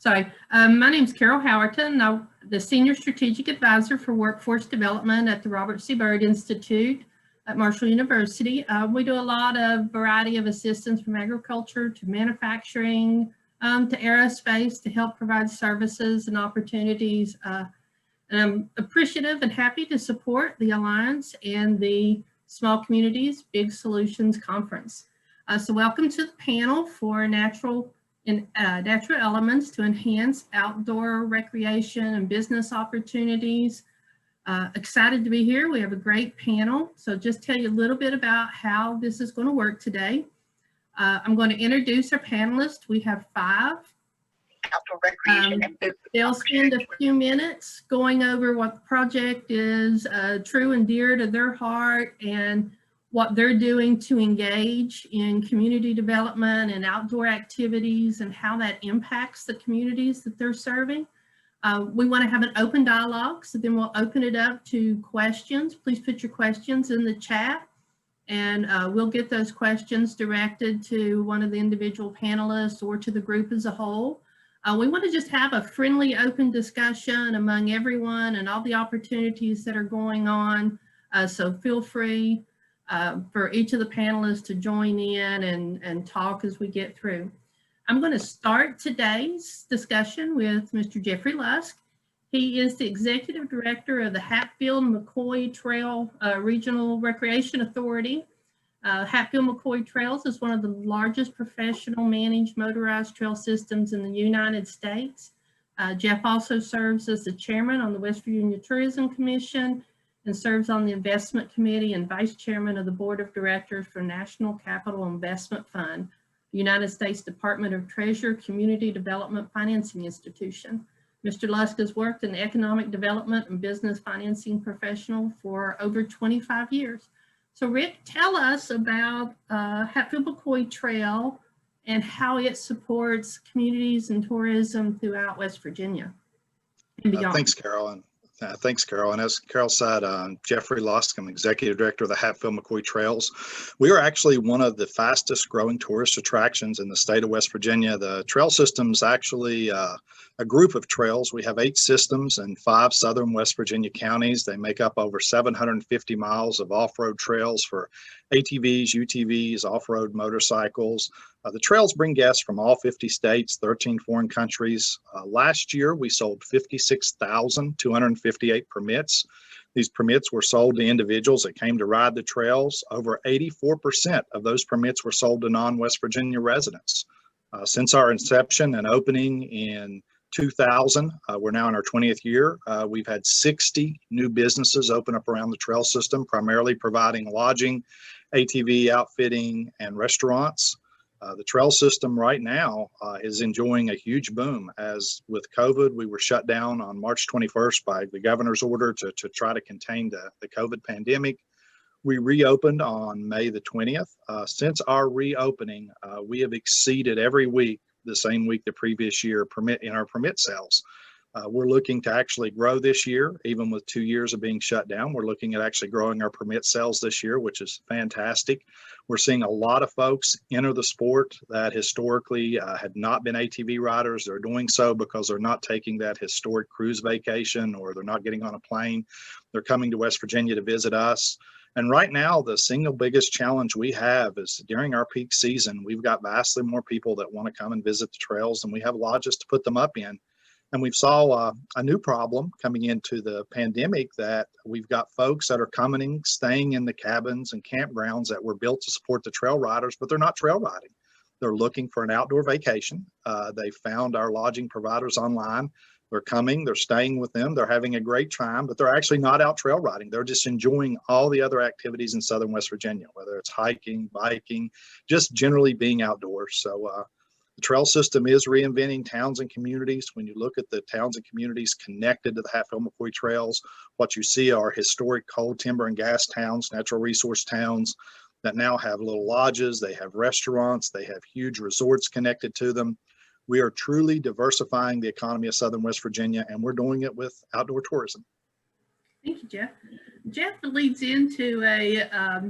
Sorry, my name is Carol Howerton. I'm the Senior Strategic Advisor for Workforce Development at the Robert C. Byrd Institute at Marshall University. We do a lot of variety of assistance from agriculture to manufacturing to aerospace to help provide services and opportunities. And I'm appreciative and happy to support the Alliance and the Small Communities Big Solutions Conference. So welcome to the panel for natural elements to enhance outdoor recreation and business opportunities. Excited to be here. We have a great panel. So just tell you a little bit about how this is going to work today. I'm going to introduce our panelists. We have 5. Outdoor recreation and business. They'll spend a few minutes going over what the project is, true and dear to their heart, and what they're doing to engage in community development and outdoor activities and how that impacts the communities that they're serving. We want to have an open dialogue, so then we'll open it up to questions. Please put your questions in the chat, and we'll get those questions directed to one of the individual panelists or to the group as a whole. We want to just have a friendly, open discussion among everyone and all the opportunities that are going on. So feel free for each of the panelists to join in and talk as we get through. I'm going to start today's discussion with Mr. Jeffrey Lusk. He is the Executive Director of the Hatfield-McCoy Trail Regional Recreation Authority. Hatfield-McCoy Trails is one of the largest professional managed motorized trail systems in the United States. Jeff also serves as the chairman on the West Virginia Tourism Commission and serves on the Investment Committee and Vice Chairman of the Board of Directors for National Capital Investment Fund, United States Department of Treasury Community Development Financing Institution. Mr. Lusk has worked in the economic development and business financing professional for over 25 years. So Rick, tell us about Hatfield-McCoy Trail and how it supports communities and tourism throughout West Virginia and beyond. Thanks, Carol. Thanks, Carol. And as Carol said, Jeffrey Lusk, I'm Executive Director of the Hatfield-McCoy Trails. We are actually one of the fastest growing tourist attractions in the state of West Virginia. The trail system's actually a group of trails. We have 8 systems in 5 southern West Virginia counties. They make up over 750 miles of off-road trails for ATVs, UTVs, off-road motorcycles. The trails bring guests from all 50 states, 13 foreign countries. Last year, we sold 56,258 permits. These permits were sold to individuals that came to ride the trails. Over 84% of those permits were sold to non-West Virginia residents. Since our inception and opening in 2000, we're now in our 20th year. We've had 60 new businesses open up around the trail system, primarily providing lodging, ATV outfitting, and restaurants. The trail system right now is enjoying a huge boom. As with COVID, we were shut down on March 21st by the governor's order to try to contain the COVID pandemic. We reopened on May the 20th. Since our reopening, we have exceeded every week the same week the previous year in our permit sales. We're looking to actually grow this year, even with 2 years of being shut down. We're looking at actually growing our permit sales this year, which is fantastic. We're seeing a lot of folks enter the sport that historically had not been ATV riders. They're doing so because they're not taking that historic cruise vacation or they're not getting on a plane. They're coming to West Virginia to visit us. And right now, the single biggest challenge we have is during our peak season, we've got vastly more people that want to come and visit the trails than we have lodges to put them up in. And we've saw a new problem coming into the pandemic that we've got folks that are coming, staying in the cabins and campgrounds that were built to support the trail riders, but they're not trail riding. They're looking for an outdoor vacation. They found our lodging providers online. They're coming, they're staying with them, they're having a great time, but they're actually not out trail riding. They're just enjoying all the other activities in southern West Virginia, whether it's hiking, biking, just generally being outdoors. So the trail system is reinventing towns and communities. When you look at the towns and communities connected to the Hatfield-McCoy Trails, what you see are historic coal, timber, and gas towns, natural resource towns that now have little lodges, they have restaurants, they have huge resorts connected to them. We are truly diversifying the economy of southern West Virginia, and we're doing it with outdoor tourism. Thank you, Jeff. Jeff leads into a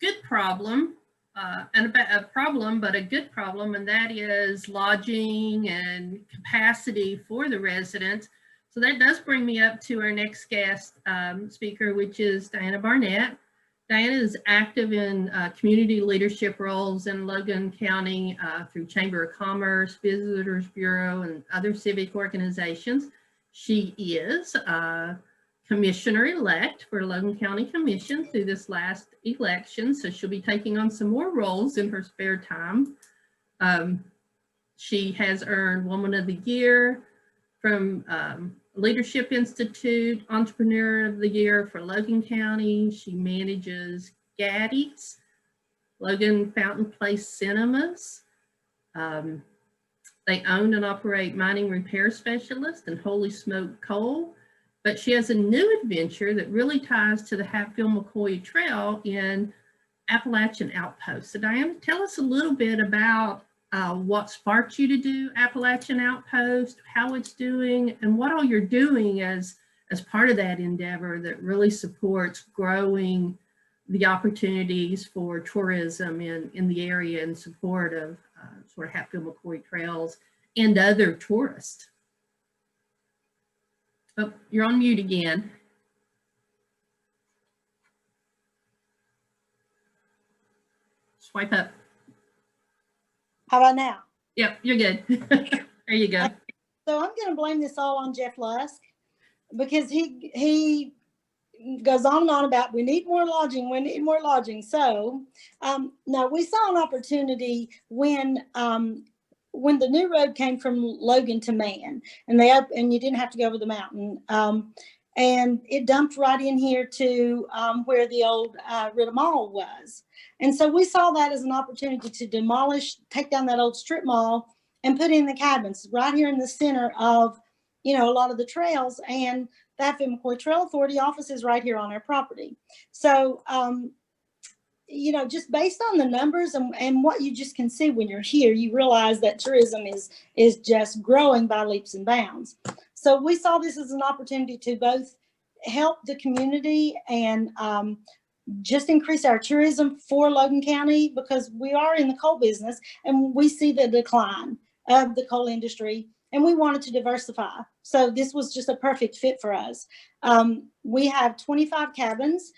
good problem a problem, but a good problem, and that is lodging and capacity for the residents. So that does bring me up to our next guest speaker, which is Diane Barnette. Diane is active in community leadership roles in Logan County through Chamber of Commerce, Visitors Bureau, and other civic organizations. She is Commissioner-elect for Logan County Commission through this last election, so she'll be taking on some more roles in her spare time. She has earned Woman of the Year from Leadership Institute, Entrepreneur of the Year for Logan County. She manages Gatti's, Logan Fountain Place Cinemas. They own and operate Mining Repair Specialist and Holy Smoke Coal. But she has a new adventure that really ties to the Hatfield-McCoy Trail in Appalachian Outpost. So Diane, tell us a little bit about what sparked you to do Appalachian Outpost, how it's doing, and what all you're doing as part of that endeavor that really supports growing the opportunities for tourism in the area in support of sort of Hatfield-McCoy trails and other tourists. Oh, you're on mute again. Swipe up. How about now? Yep, you're good. There you go. So I'm going to blame this all on Jeff Lusk because he goes on and on about we need more lodging, we need more lodging. So no, we saw an opportunity when the new road came from Logan to Man, and you didn't have to go over the mountain, and it dumped right in here to where the old Ritter Mall was. And so we saw that as an opportunity to demolish, take down that old strip mall and put in the cabins right here in the center of, a lot of the trails, and the Hatfield-McCoy Trail Authority office is right here on our property. So, just based on the numbers and what you just can see when you're here, you realize that tourism is just growing by leaps and bounds. So we saw this as an opportunity to both help the community and just increase our tourism for Logan County, because we are in the coal business and we see the decline of the coal industry, and we wanted to diversify. So this was just a perfect fit for us. We have 25 cabins.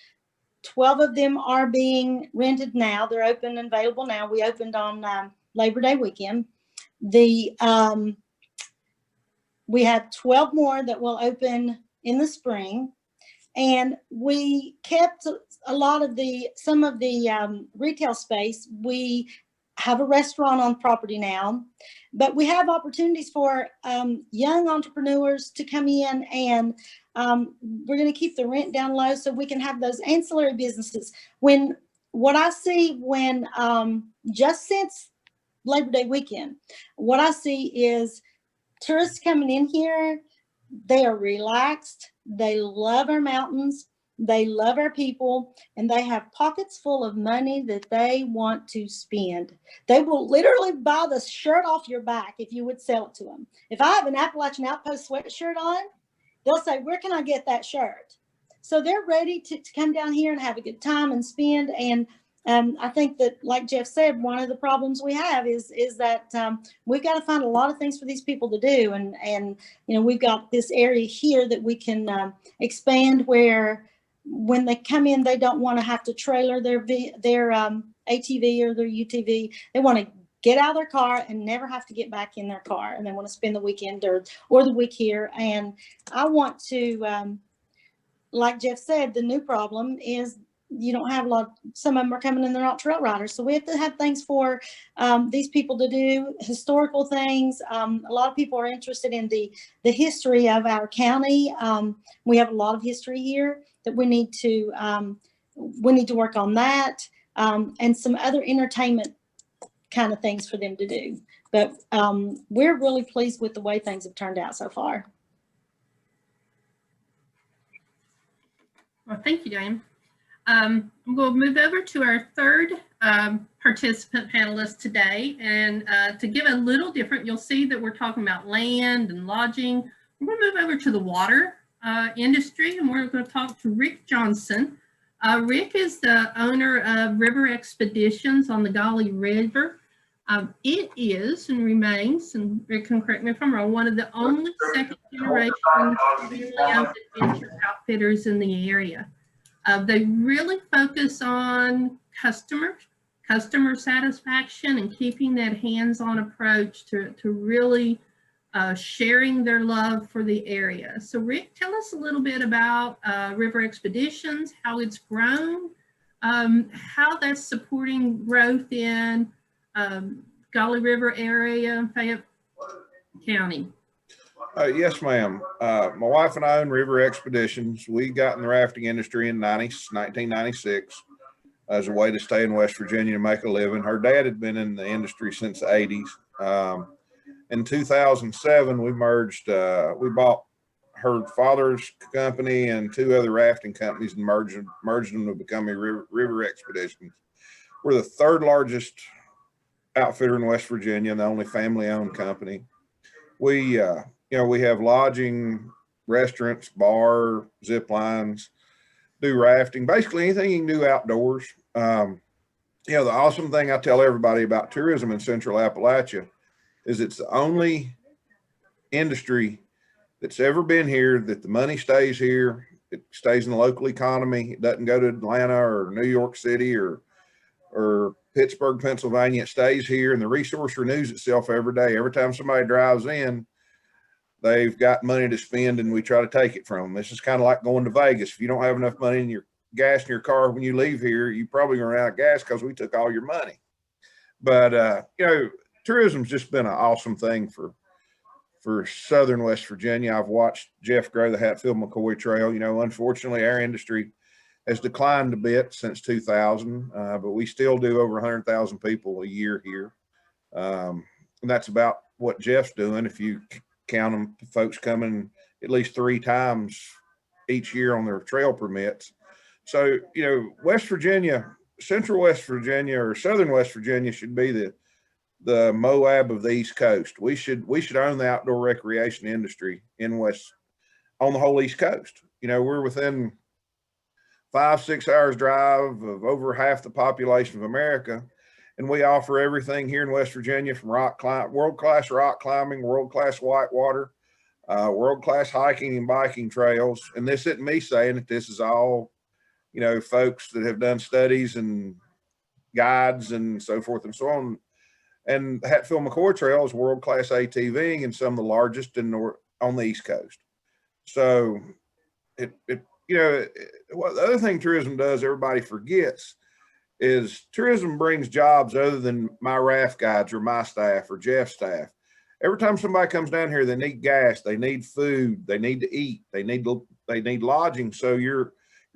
12 of them are being rented now. They're open and available now. We opened on Labor Day weekend. We have 12 more that will open in the spring. And we kept some of the retail space. We have a restaurant on property now, but we have opportunities for young entrepreneurs to come in, and we're going to keep the rent down low so we can have those ancillary businesses. What I see just since Labor Day weekend, what I see is tourists coming in here. They are relaxed. They love our mountains. They love our people, and they have pockets full of money that they want to spend. They will literally buy the shirt off your back if you would sell it to them. If I have an Appalachian Outpost sweatshirt on, they'll say, where can I get that shirt? So they're ready to come down here and have a good time and spend. And I think that, like Jeff said, one of the problems we have is that we've got to find a lot of things for these people to do. And we've got this area here that we can expand where when they come in, they don't want to have to trailer their ATV or their UTV. They want to get out of their car and never have to get back in their car. And they want to spend the weekend or the week here. And I want to, like Jeff said, the new problem is you don't have some of them are coming and they're not trail riders. So we have to have things for these people to do, historical things. A lot of people are interested in the history of our county. We have a lot of history here that we need to work on that, and some other entertainment kind of things for them to do. But we're really pleased with the way things have turned out so far. Well, thank you, Diane. We'll move over to our third participant panelist today. And to give a little different, you'll see that we're talking about land and lodging. We're going to move over to the water industry, and we're going to talk to Rick Johnson, Rick is the owner of River Expeditions on the Gatti River. It is and remains, and Rick can correct me if I'm wrong, one of the only second-generation family-owned adventure outfitters in the area. They really focus on customer satisfaction and keeping that hands-on approach to really sharing their love for the area. So Rick, tell us a little bit about River Expeditions, how it's grown, how that's supporting growth in Gatti River area, Fayette County. Yes, ma'am. My wife and I own River Expeditions. We got in the rafting industry in 1996 as a way to stay in West Virginia and make a living. Her dad had been in the industry since the 80s. In 2007, we merged, we bought her father's company and 2 other rafting companies and merged them to become a River Expeditions. We're the 3rd largest outfitter in West Virginia and the only family-owned company. We, we have lodging, restaurants, bar, zip lines, do rafting, basically anything you can do outdoors. The awesome thing I tell everybody about tourism in Central Appalachia is it's the only industry that's ever been here that the money stays here. It stays in the local economy. It doesn't go to Atlanta or New York City or Pittsburgh, Pennsylvania. It stays here, and the resource renews itself every day. Every time somebody drives in, they've got money to spend, and we try to take it from them. This is kind of like going to Vegas. If you don't have enough money in your gas in your car when you leave here, you probably gonna run out of gas because we took all your money. But tourism's just been an awesome thing for Southern West Virginia. I've watched Jeff grow the Hatfield-McCoy Trail. Unfortunately, our industry has declined a bit since 2000, but we still do over 100,000 people a year here. And that's about what Jeff's doing. If you count them, folks coming at least 3 times each year on their trail permits. So, West Virginia, Central West Virginia or Southern West Virginia should be the Moab of the East Coast. We should own the outdoor recreation industry on the whole East Coast. We're within 5-6 hours drive of over half the population of America, and we offer everything here in West Virginia from world-class rock climbing, world-class whitewater, world-class hiking and biking trails. And this isn't me saying it. This is all, folks that have done studies and guides and so forth and so on. And the Hatfield-McCoy Trail is world-class ATVing and some of the largest on the East Coast. So what the other thing tourism does, everybody forgets, is tourism brings jobs other than my raft guides or my staff or Jeff's staff. Every time somebody comes down here, they need gas, they need food, they need to eat, they need lodging. So you're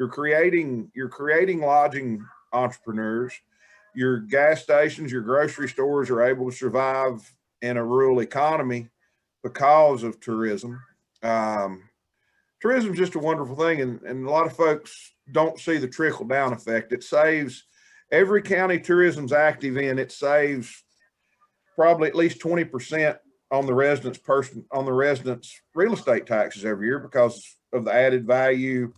creating lodging entrepreneurs. Your gas stations, your grocery stores are able to survive in a rural economy because of tourism. Tourism is just a wonderful thing, and a lot of folks don't see the trickle down effect. It saves every county tourism's active in. It saves probably at least 20% on the residents' real estate taxes every year because of the added value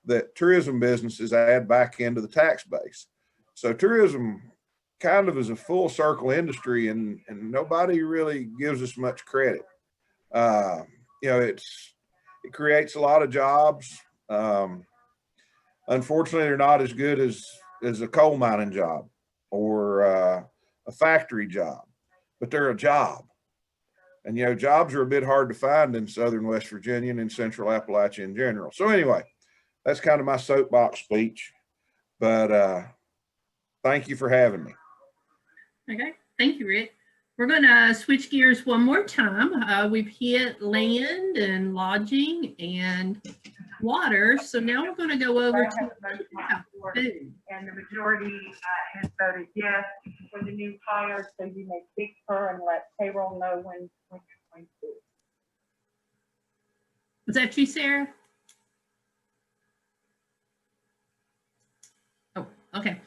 that tourism businesses add back into the tax base. So tourism kind of is a full circle industry, and nobody really gives us much credit. It creates a lot of jobs. Unfortunately, they're not as good as a coal mining job or a factory job, but they're a job. And, jobs are a bit hard to find in Southern West Virginia and in Central Appalachia in general. So anyway, that's kind of my soapbox speech, but thank you for having me. Okay, thank you, Rick. We're going to switch gears one more time. We've hit land and lodging and water, so now we're going to go over to food. And the majority has voted yes for the new hire, so you may speak to her and let payroll know when you're going to. Was that you, Sarah? Oh, okay.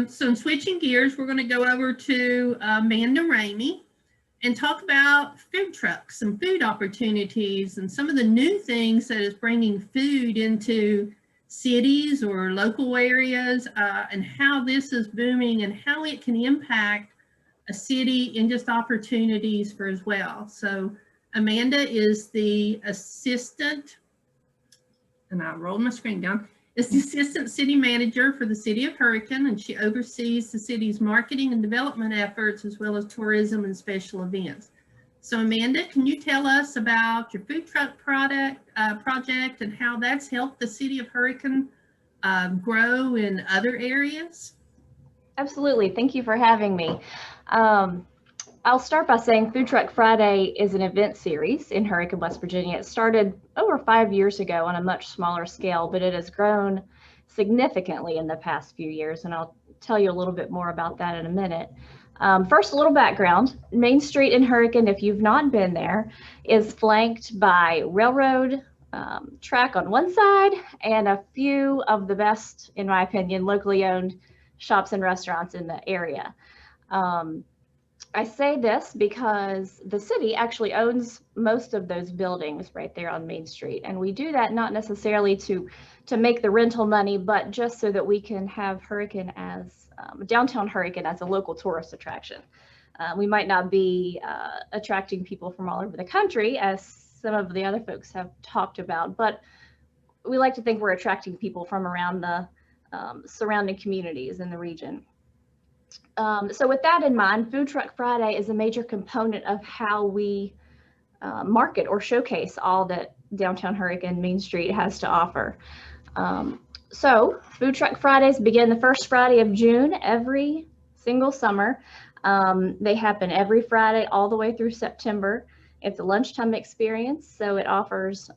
So in switching gears, we're going to go over to Amanda Ramey and talk about food trucks and food opportunities and some of the new things that is bringing food into cities or local areas, and how this is booming and how it can impact a city and just opportunities for as well. So Amanda is the assistant, and I rolled my screen down, is the assistant city manager for the city of Howerton, and she oversees the city's marketing and development efforts as well as tourism and special events. So Amanda, can you tell us about your food truck project and how that's helped the city of Howerton grow in other areas? Absolutely. Thank you for having me. I'll start by saying Food Truck Friday is an event series in Howerton, West Virginia. It started over 5 years ago on a much smaller scale, but it has grown significantly in the past few years, and I'll tell you a little bit more about that in a minute. First, a little background. Main Street in Howerton, if you've not been there, is flanked by railroad track on one side and a few of the best, in my opinion, locally owned shops and restaurants in the area. I say this because the city actually owns most of those buildings right there on Main Street. And we do that not necessarily to make the rental money, but just so that we can have Howerton as, downtown Howerton as a local tourist attraction. We might not be attracting people from all over the country, as some of the other folks have talked about, but we like to think we're attracting people from around the surrounding communities in the region. So with that in mind, Food Truck Friday is a major component of how we market or showcase all that downtown Howerton Main Street has to offer. So Food Truck Fridays begin the first Friday of June every single summer. They happen every Friday all the way through September. It's a lunchtime experience, so it offers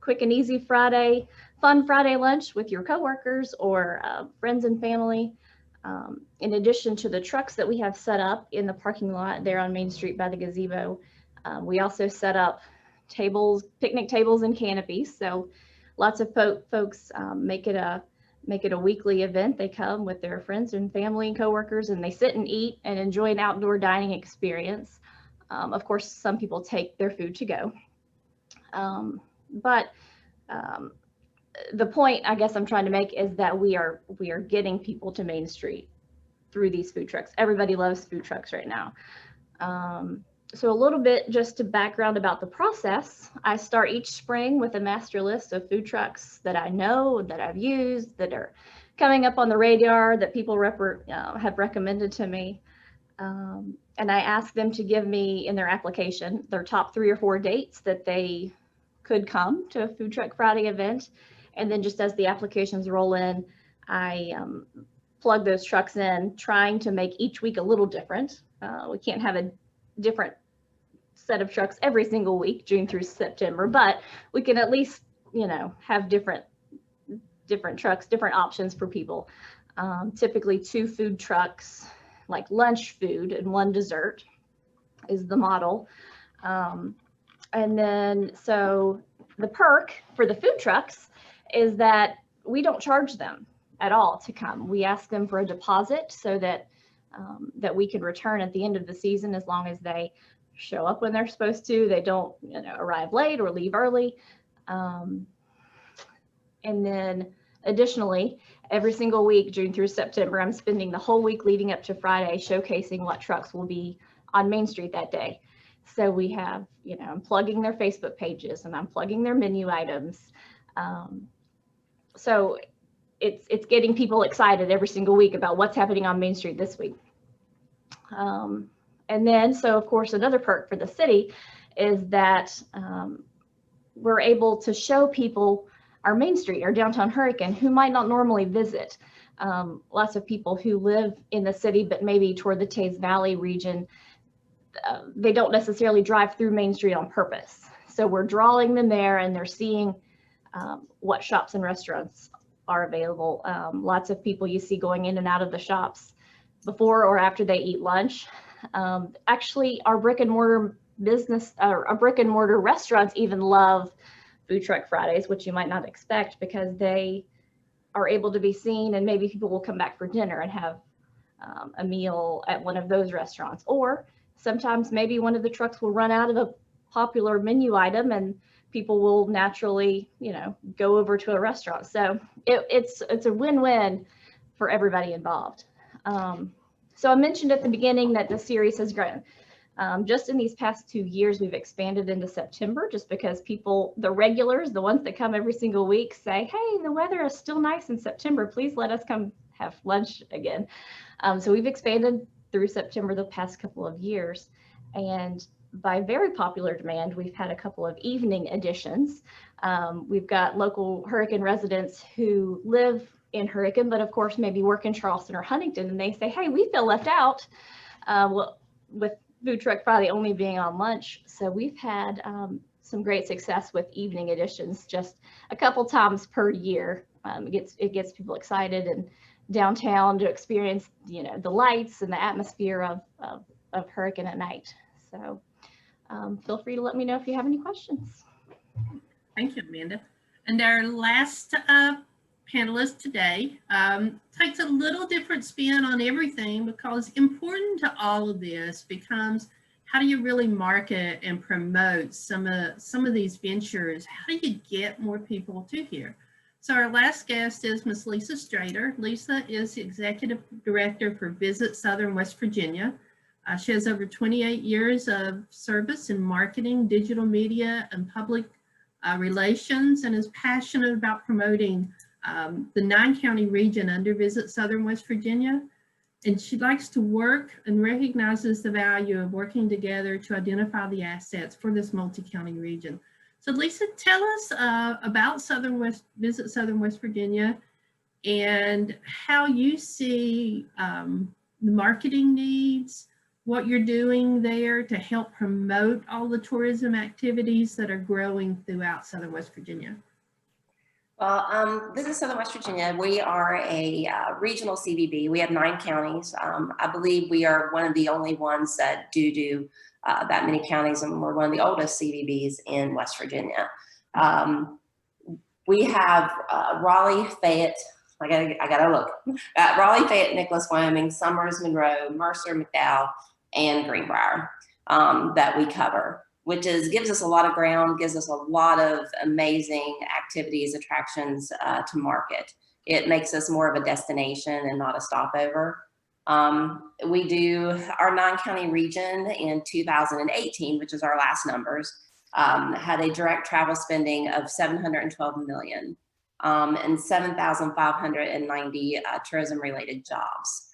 quick and easy Friday, fun Friday lunch with your coworkers or friends and family. In addition to the trucks that we have set up in the parking lot there on Main Street by the gazebo, we also set up tables, picnic tables and canopies. So lots of folks make it a weekly event. They come with their friends and family and coworkers, and they sit and eat and enjoy an outdoor dining experience. Of course, some people take their food to go. The point I guess I'm trying to make is that we are getting people to Main Street through these food trucks. Everybody loves food trucks right now. So a little bit just to background about the process. I start each spring with a master list of food trucks that I know, that I've used, that are coming up on the radar, that people have recommended to me. And I ask them to give me in their application their top 3 or 4 dates that they could come to a Food Truck Friday event. And then just as the applications roll in, I plug those trucks in, trying to make each week a little different. We can't have a different set of trucks every single week, June through September, but we can at least, have different trucks, different options for people. Typically 2 food trucks, like lunch food, and 1 dessert is the model. And then, so the perk for the food trucks is that we don't charge them at all to come. We ask them for a deposit so that that we can return at the end of the season, as long as they show up when they're supposed to. They don't, arrive late or leave early. And then additionally, every single week, June through September, I'm spending the whole week leading up to Friday showcasing what trucks will be on Main Street that day. So we have, I'm plugging their Facebook pages and I'm plugging their menu items. So it's getting people excited every single week about what's happening on Main Street this week. And then, so of course, another perk for the city is that we're able to show people our Main Street, our downtown Howerton, who might not normally visit. Lots of people who live in the city, but maybe toward the Teays Valley region, they don't necessarily drive through Main Street on purpose. So we're drawing them there, and they're seeing what shops and restaurants are available. Lots of people you see going in and out of the shops before or after they eat lunch. Actually, our brick and mortar restaurants even love Food Truck Fridays, which you might not expect, because they are able to be seen, and maybe people will come back for dinner and have a meal at one of those restaurants. Or sometimes maybe one of the trucks will run out of a popular menu item, and people will naturally, go over to a restaurant. So it's a win-win for everybody involved. So I mentioned at the beginning that the series has grown. Just in these past 2 years, we've expanded into September just because people, the regulars, the ones that come every single week, say, hey, the weather is still nice in September. Please let us come have lunch again. So we've expanded through September the past couple of years. And by very popular demand, we've had a couple of evening editions. We've got local Hurricane residents who live in Hurricane, but of course maybe work in Charleston or Huntington, and they say, hey, we feel left out. Well, with Food Truck Friday only being on lunch. So we've had some great success with evening editions just a couple times per year. It gets people excited and downtown to experience, the lights and the atmosphere of Hurricane at night. So feel free to let me know if you have any questions. Thank you, Amanda. And our last panelist today takes a little different spin on everything, because important to all of this becomes, how do you really market and promote some of these ventures? How do you get more people to here? So our last guest is Ms. Lisa Strader. Lisa is the Executive Director for Visit Southern West Virginia. She has over 28 years of service in marketing, digital media, and public relations, and is passionate about promoting the 9-county region under Visit Southern West Virginia. And she likes to work and recognizes the value of working together to identify the assets for this multi-county region. So Lisa, tell us about Visit Southern West Virginia and how you see the marketing needs, what you're doing there to help promote all the activities that are growing throughout Southern West Virginia. Well, Visit Southern West Virginia, we are a regional CVB. We have 9 counties. I believe we are one of the only ones that do that many counties, and we're one of the oldest CVBs in West Virginia. We have Raleigh, Fayette, I gotta look. Raleigh, Fayette, Nicholas, Wyoming, Summers, Monroe, Mercer, McDowell, and Greenbrier that we cover, which gives us a lot of ground, gives us a lot of amazing activities, attractions to market. It makes us more of a destination and not a stopover. We do our 9-county region in 2018, which is our last numbers, had a direct travel spending of $712 million and 7,590 tourism-related jobs.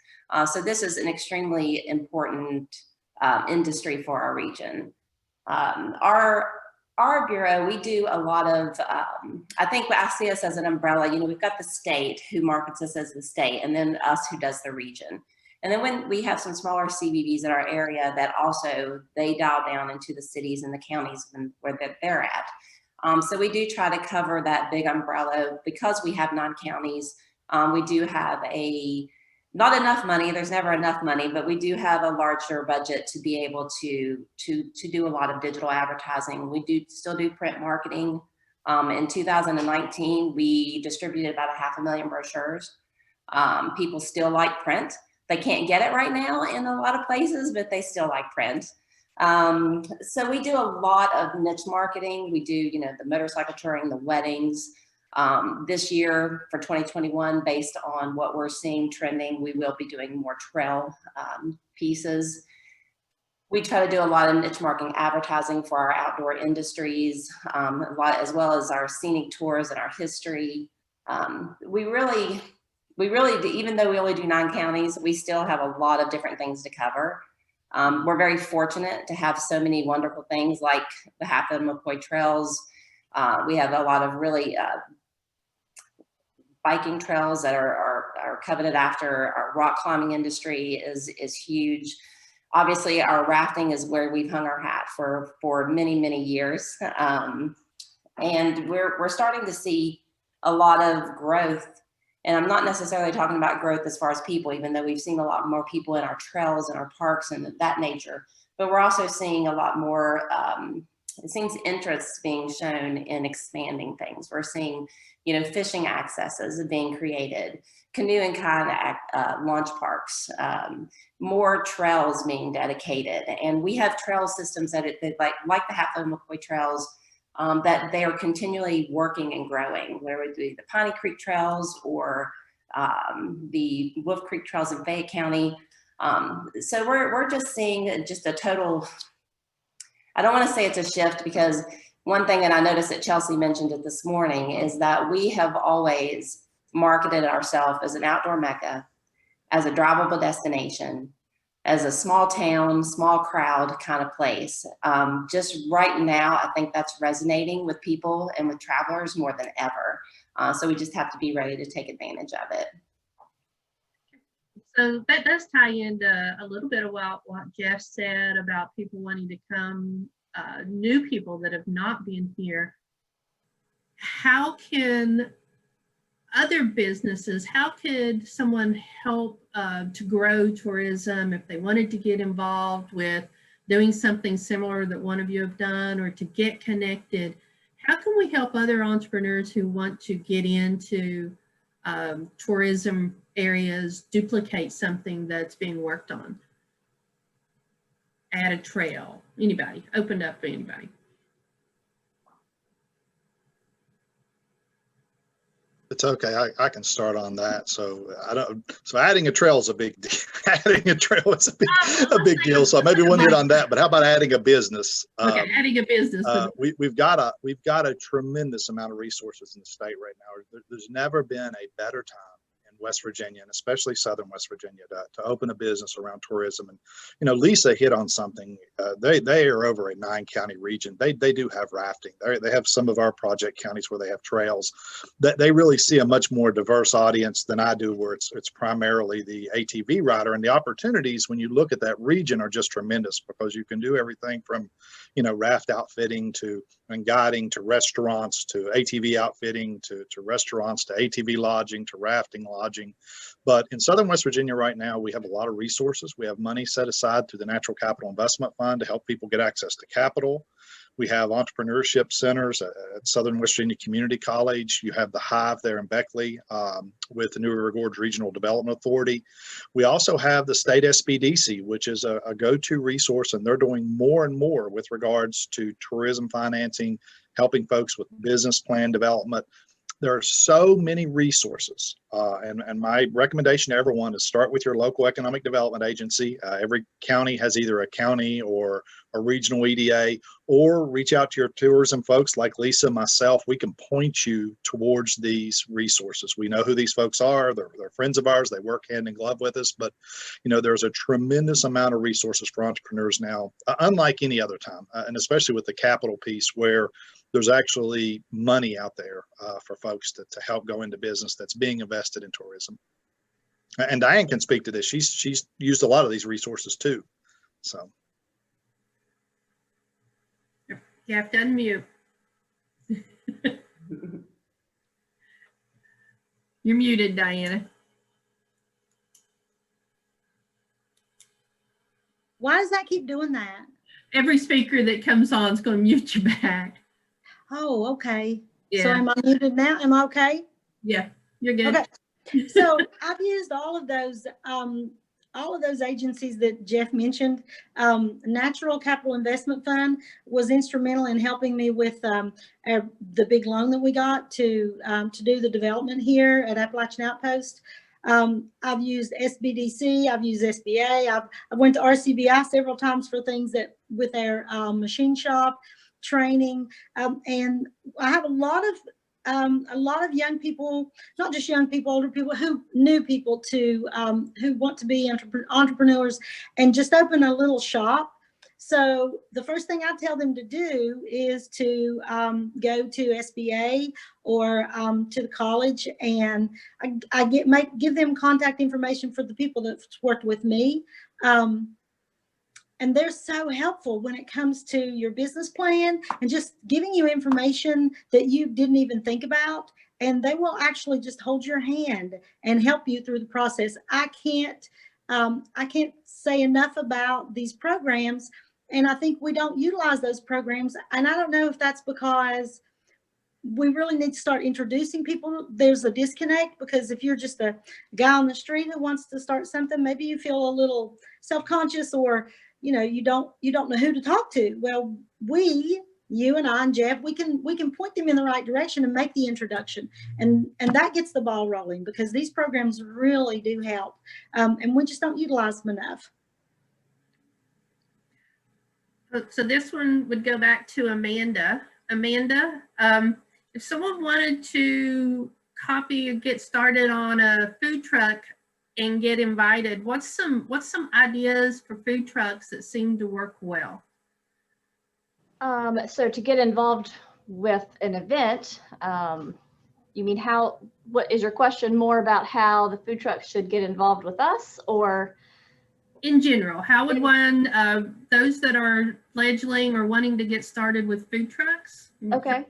So this is an extremely important industry for our region. Our bureau, we do a lot of, I think I see us as an umbrella. We've got the state who markets us as the state, and then us who does the region. And then when we have some smaller CVBs in our area that also, they dial down into the cities and the counties where they're at. So we do try to cover that big umbrella. Because we have 9 counties, we do have not enough money, there's never enough money, but we do have a larger budget to be able to do a lot of digital advertising. We still do print marketing. In 2019, we distributed about 500,000 brochures. People still like print. They can't get it right now in a lot of places, but they still like print. So we do a lot of niche marketing. We do, the motorcycle touring, the weddings. This year for 2021, based on what we're seeing trending, we will be doing more trail pieces. We try to do a lot of niche marketing advertising for our outdoor industries, a lot, as well as our scenic tours and our history. We really do, even though we only do 9 counties, we still have a lot of different things to cover. We're very fortunate to have so many wonderful things like the Hatfield-McCoy trails. We have a lot of really biking trails that are coveted after. Our rock climbing industry is huge. Obviously, our rafting is where we've hung our hat for many, many years. And we're starting to see a lot of growth. And I'm not necessarily talking about growth as far as people, even though we've seen a lot more people in our trails and our parks and that nature. But we're also seeing a lot more, it seems, interest being shown in expanding things. We're seeing, fishing accesses being created, canoe and kayak launch parks, more trails being dedicated. And we have trail systems that like the Hatfield-McCoy trails. that they are continually working and growing, whether it be the Piney Creek Trails or the Wolf Creek Trails in Fayette County. So we're just seeing just a total, I don't want to say it's a shift, because one thing, and I noticed that Chelsea mentioned it this morning, is that we have always marketed ourselves as an outdoor mecca, as a drivable destination, as a small town, small crowd kind of place. Just right now, I think that's resonating with people and with travelers more than ever. So we just have to be ready to take advantage of it. So that does tie into a little bit about what Jeff said about people wanting to come, new people that have not been here. How can other businesses, how could someone help to grow tourism if they wanted to get involved with doing something similar that one of you have done, or to get connected? How can we help other entrepreneurs who want to get into tourism areas duplicate something that's being worked on? Add a trail, anybody, opened up to anybody. It's okay. I can start on that. So adding a trail is a big deal. Adding a trail is a big deal. So maybe we'll hit on that. But how about adding a business? Okay, adding a business. We've got a tremendous amount of resources in the state right now. There's never been a better time in West Virginia, and especially Southern West Virginia, to open a business around tourism. And Lisa hit on something. They are over a 9-county region. They do have rafting. They have some of our project counties where they have trails. That they really see a much more diverse audience than I do, where it's primarily the ATV rider. And the opportunities when you look at that region are just tremendous, because you can do everything from raft outfitting and guiding, to restaurants, to ATV outfitting, to restaurants, to ATV lodging, to rafting lodging. But in Southern West Virginia right now, we have a lot of resources. We have money set aside through the Natural Capital Investment Fund to help people get access to capital. We have entrepreneurship centers at Southern West Virginia Community College. You have the Hive there in Beckley with the New River Gorge Regional Development Authority. We also have the state SBDC, which is a go-to resource, and they're doing more and more with regards to tourism financing, helping folks with business plan development. There are so many resources, and my recommendation to everyone is start with your local economic development agency. Every county has either a county or a regional EDA, or reach out to your tourism folks like Lisa, myself. We can point you towards these resources. We know who these folks are. They're friends of ours. They work hand in glove with us. But there's a tremendous amount of resources for entrepreneurs now, unlike any other time, and especially with the capital piece, where there's actually money out there for folks to help go into business that's being invested in tourism. And Diane can speak to this. She's used a lot of these resources too. So. You have to unmute. You're muted, Diana. Why does that keep doing that? Every speaker that comes on is going to mute you back. Oh, okay. Yeah. So am I muted now? Am I okay? Yeah, you're good. Okay. So I've used all of those agencies that Jeff mentioned. Natural Capital Investment Fund was instrumental in helping me with the big loan that we got to do the development here at Appalachian Outpost. I've used SBDC, I've used SBA, I went to RCBI several times for things that with their machine shop training, and I have a lot of young people, not just young people, older people, new people to who want to be entrepreneurs and just open a little shop. So the first thing I tell them to do is to go to SBA or to the college, and I give them contact information for the people that's worked with me. And they're so helpful when it comes to your business plan and just giving you information that you didn't even think about. And they will actually just hold your hand and help you through the process. I can't say enough about these programs. And I think we don't utilize those programs. And I don't know if that's because we really need to start introducing people. There's a disconnect, because if you're just a guy on the street who wants to start something, maybe you feel a little self-conscious, or you don't know who to talk to. Well, we you and I and Jeff, we can point them in the right direction and make the introduction, and that gets the ball rolling, because these programs really do help, and we just don't utilize them enough. So this one would go back to Amanda. Amanda, if someone wanted to copy or get started on a food truck and get invited, what's some ideas for food trucks that seem to work well? So to get involved with an event, you mean what is your question more about how the food trucks should get involved with us, or? In general, how would one, those that are fledgling or wanting to get started with food trucks? Okay.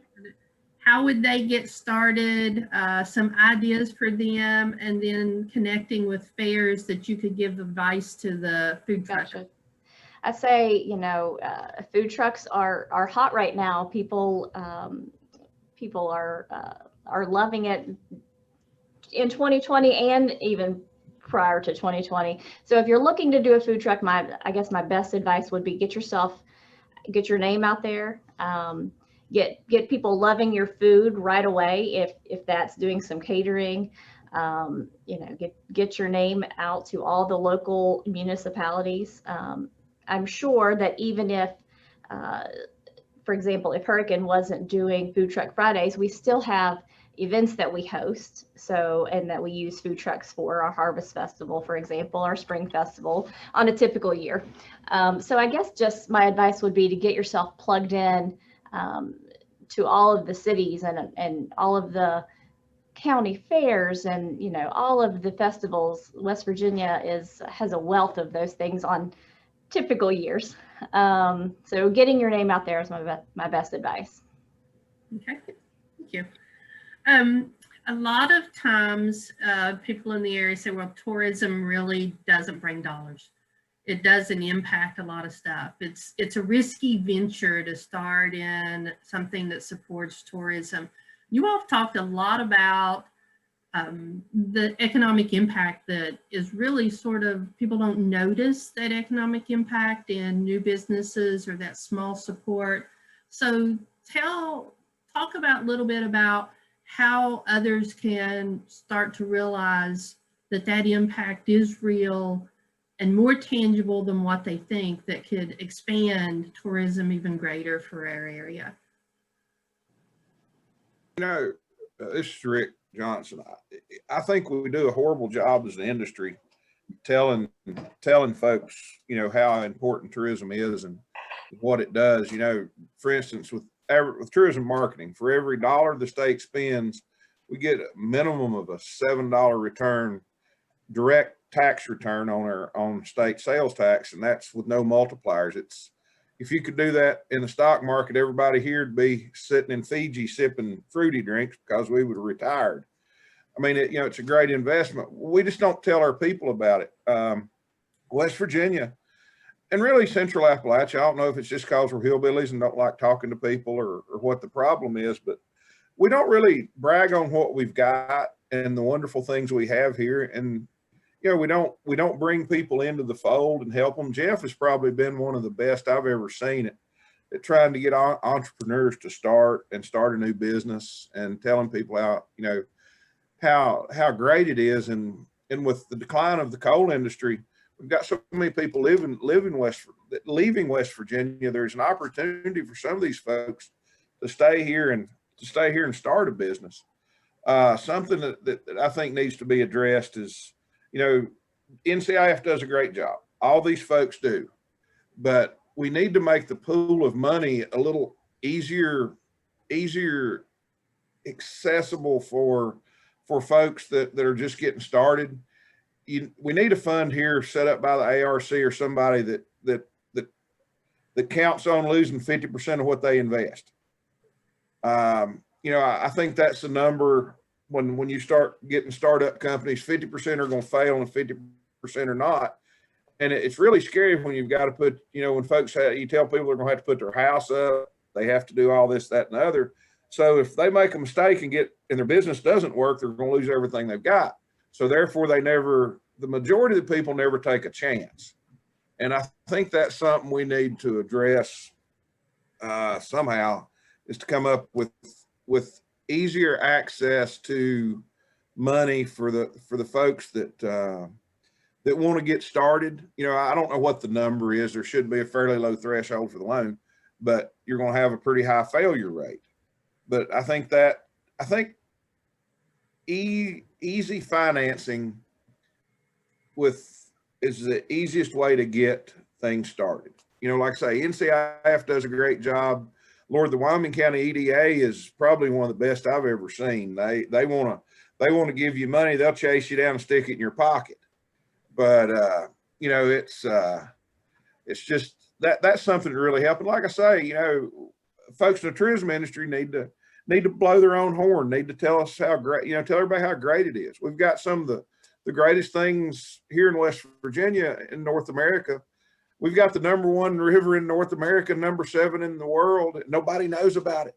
How would they get started? Some ideas for them, and then connecting with fairs that you could give advice to the food truck. Gotcha. I say, food trucks are hot right now. People are loving it in 2020 and even prior to 2020. So if you're looking to do a food truck, I guess my best advice would be get your name out there. Get people loving your food right away. If that's doing some catering, get your name out to all the local municipalities. I'm sure that even if, for example, if Hurricane wasn't doing Food Truck Fridays, we still have events that we host. And that we use food trucks for, our Harvest Festival, for example, our Spring Festival on a typical year. So I guess just my advice would be to get yourself plugged in to all of the cities and all of the county fairs and, all of the festivals. West Virginia has a wealth of those things on typical years. So getting your name out there is my best advice. Okay, thank you. A lot of times people in the area say, well, tourism really doesn't bring dollars. It doesn't impact a lot of stuff. It's a risky venture to start in something that supports tourism. You all have talked a lot about the economic impact that is really sort of, people don't notice that economic impact in new businesses or that small support. So talk about a little bit about how others can start to realize that impact is real and more tangible than what they think, that could expand tourism even greater for our area. This is Rick Johnson. I think we do a horrible job as an industry telling folks, how important tourism is and what it does. For instance, with tourism marketing, for every dollar the state spends, we get a minimum of a $7 return, direct tax return on state sales tax, and that's with no multipliers. If you could do that in the stock market, everybody here would be sitting in Fiji sipping fruity drinks because we would have retired. I mean, it's a great investment. We just don't tell our people about it. West Virginia, and really Central Appalachia, I don't know if it's just because we're hillbillies and don't like talking to people or what the problem is, but we don't really brag on what we've got and the wonderful things we have here. And, we don't bring people into the fold and help them. Jeff has probably been one of the best I've ever seen at trying to get entrepreneurs to start a new business and telling people how great it is. And with the decline of the coal industry, we've got so many people leaving West Virginia. There's an opportunity for some of these folks to stay here and start a business. Something that I think needs to be addressed is, NCIF does a great job. All these folks do, but we need to make the pool of money a little easier accessible for folks that are just getting started. We need a fund here set up by the ARC or somebody that counts on losing 50% of what they invest. I think that's the number when you start getting startup companies. 50% are going to fail and 50% are not. And it's really scary when you've got to put, when folks you tell people they're going to have to put their house up, they have to do all this, that, and the other. So if they make a mistake and their business doesn't work, they're going to lose everything they've got. So therefore the majority of the people never take a chance. And I think that's something we need to address somehow is to come up with easier access to money for the folks that want to get started. You know, I don't know what the number is. There should be a fairly low threshold for the loan, but you're going to have a pretty high failure rate. But I think easy financing is the easiest way to get things started. You know, like I say, NCIF does a great job. Lord, the Wyoming County EDA is probably one of the best I've ever seen. They want to give you money. They'll chase you down and stick it in your pocket. But you know, it's just that's something to really help. And like I say, you know, folks in the tourism industry need to blow their own horn, need to tell us how great, you know, tell everybody how great it is. We've got some of the greatest things here in West Virginia, in North America. We've got the #1 river in North America, #7 in the world. Nobody knows about it.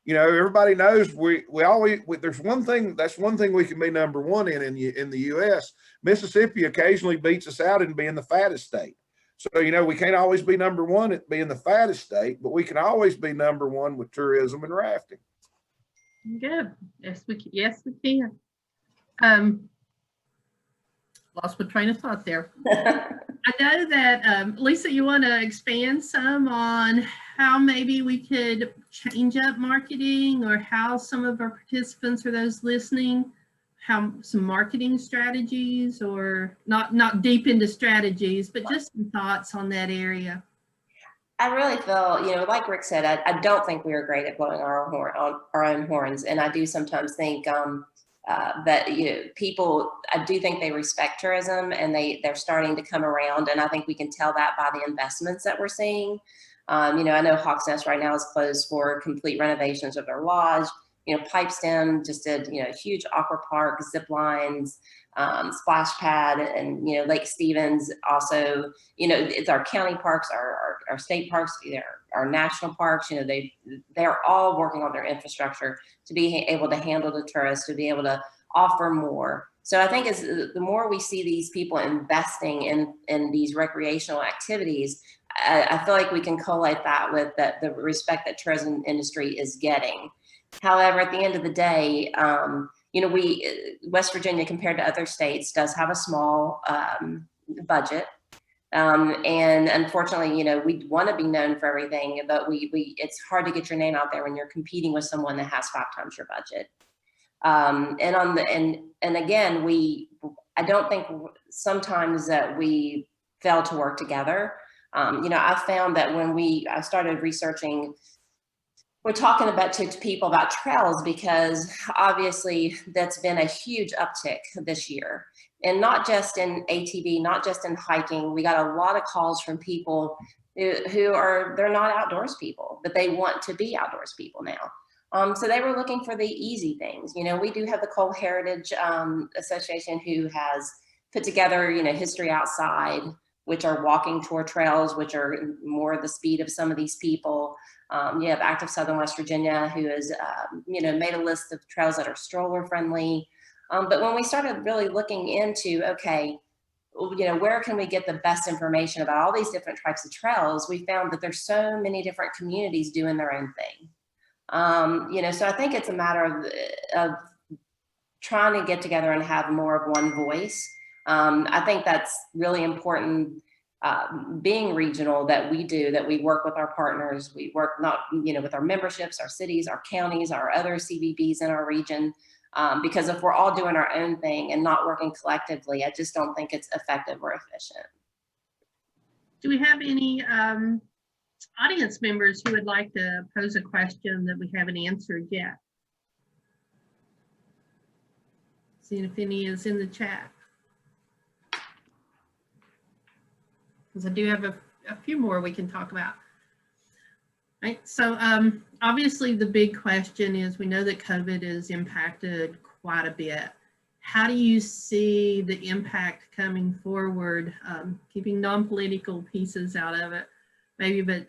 You know, everybody knows we always, there's one thing, that's one thing we can be #1 in the US. Mississippi occasionally beats us out in being the fattest state. So, you know, we can't always be #1 at being the fattest state, but we can always be #1 with tourism and rafting. Good. Yes, we can. Yes, we can. Lost my train of thought there. I know that, Lisa, you want to expand some on how maybe we could change up marketing, or how some of our participants or those listening, how some marketing strategies, or not deep into strategies, but just some thoughts on that area. I really feel, you know, like Rick said, I don't think we are great at blowing our own horns. And I do sometimes think that, you know, people, I do think they respect tourism, and they're starting to come around. And I think we can tell that by the investments that we're seeing. You know, I know Hawks Nest right now is closed for complete renovations of their lodge. You know, Pipestem just did, you know, huge aqua park, zip lines, splash pad, and, you know, Lake Stevens also, you know, it's our county parks, our state parks, our national parks, you know, they're all working on their infrastructure to be able to handle the tourists, to be able to offer more. So I think as the more we see these people investing in these recreational activities, I feel like we can collate that with the respect that tourism industry is getting. However, at the end of the day, you know, West Virginia, compared to other states, does have a small budget. And unfortunately, you know, we want to be known for everything, but it's hard to get your name out there when you're competing with someone that has 5 times your budget. And again, I don't think sometimes that we fail to work together. You know, I found that when I started researching, we're talking about to people about trails, because obviously that's been a huge uptick this year. And not just in ATV, not just in hiking. We got a lot of calls from people they're not outdoors people, but they want to be outdoors people now. So they were looking for the easy things. You know, we do have the Coal Heritage Association, who has put together, you know, History Outside, which are walking tour trails, which are more the speed of some of these people. You have Active Southern West Virginia, who has, you know, made a list of trails that are stroller friendly. But when we started really looking into, okay, you know, where can we get the best information about all these different types of trails, we found that there's so many different communities doing their own thing. You know, so I think it's a matter of trying to get together and have more of one voice. I think that's really important, being regional, that we work with our partners, we work not, you know, with our memberships, our cities, our counties, our other CVBs in our region. Because if we're all doing our own thing and not working collectively, I just don't think it's effective or efficient. Do we have any audience members who would like to pose a question that we haven't answered yet? Seeing if any is in the chat. Because I do have a few more we can talk about. Right, so obviously the big question is, we know that COVID has impacted quite a bit. How do you see the impact coming forward, keeping non-political pieces out of it, maybe, but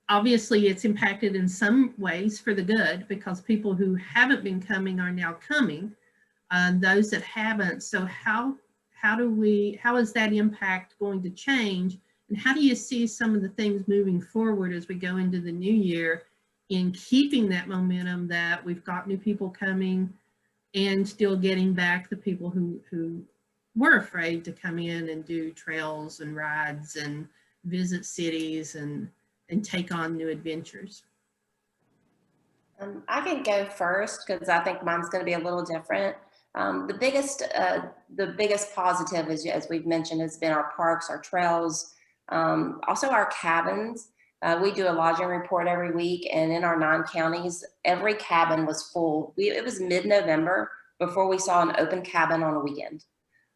obviously it's impacted in some ways for the good, because people who haven't been coming are now coming, those that haven't. So how is that impact going to change And how do you see some of the things moving forward as we go into the new year in keeping that momentum that we've got new people coming and still getting back the people who were afraid to come in and do trails and rides and visit cities and take on new adventures? I can go first because I think mine's going to be a little different. The biggest positive, as we've mentioned, has been our parks, our trails, also our cabins. We do a lodging report every week, and in our 9 counties, every cabin was full. It was mid-November before we saw an open cabin on a weekend.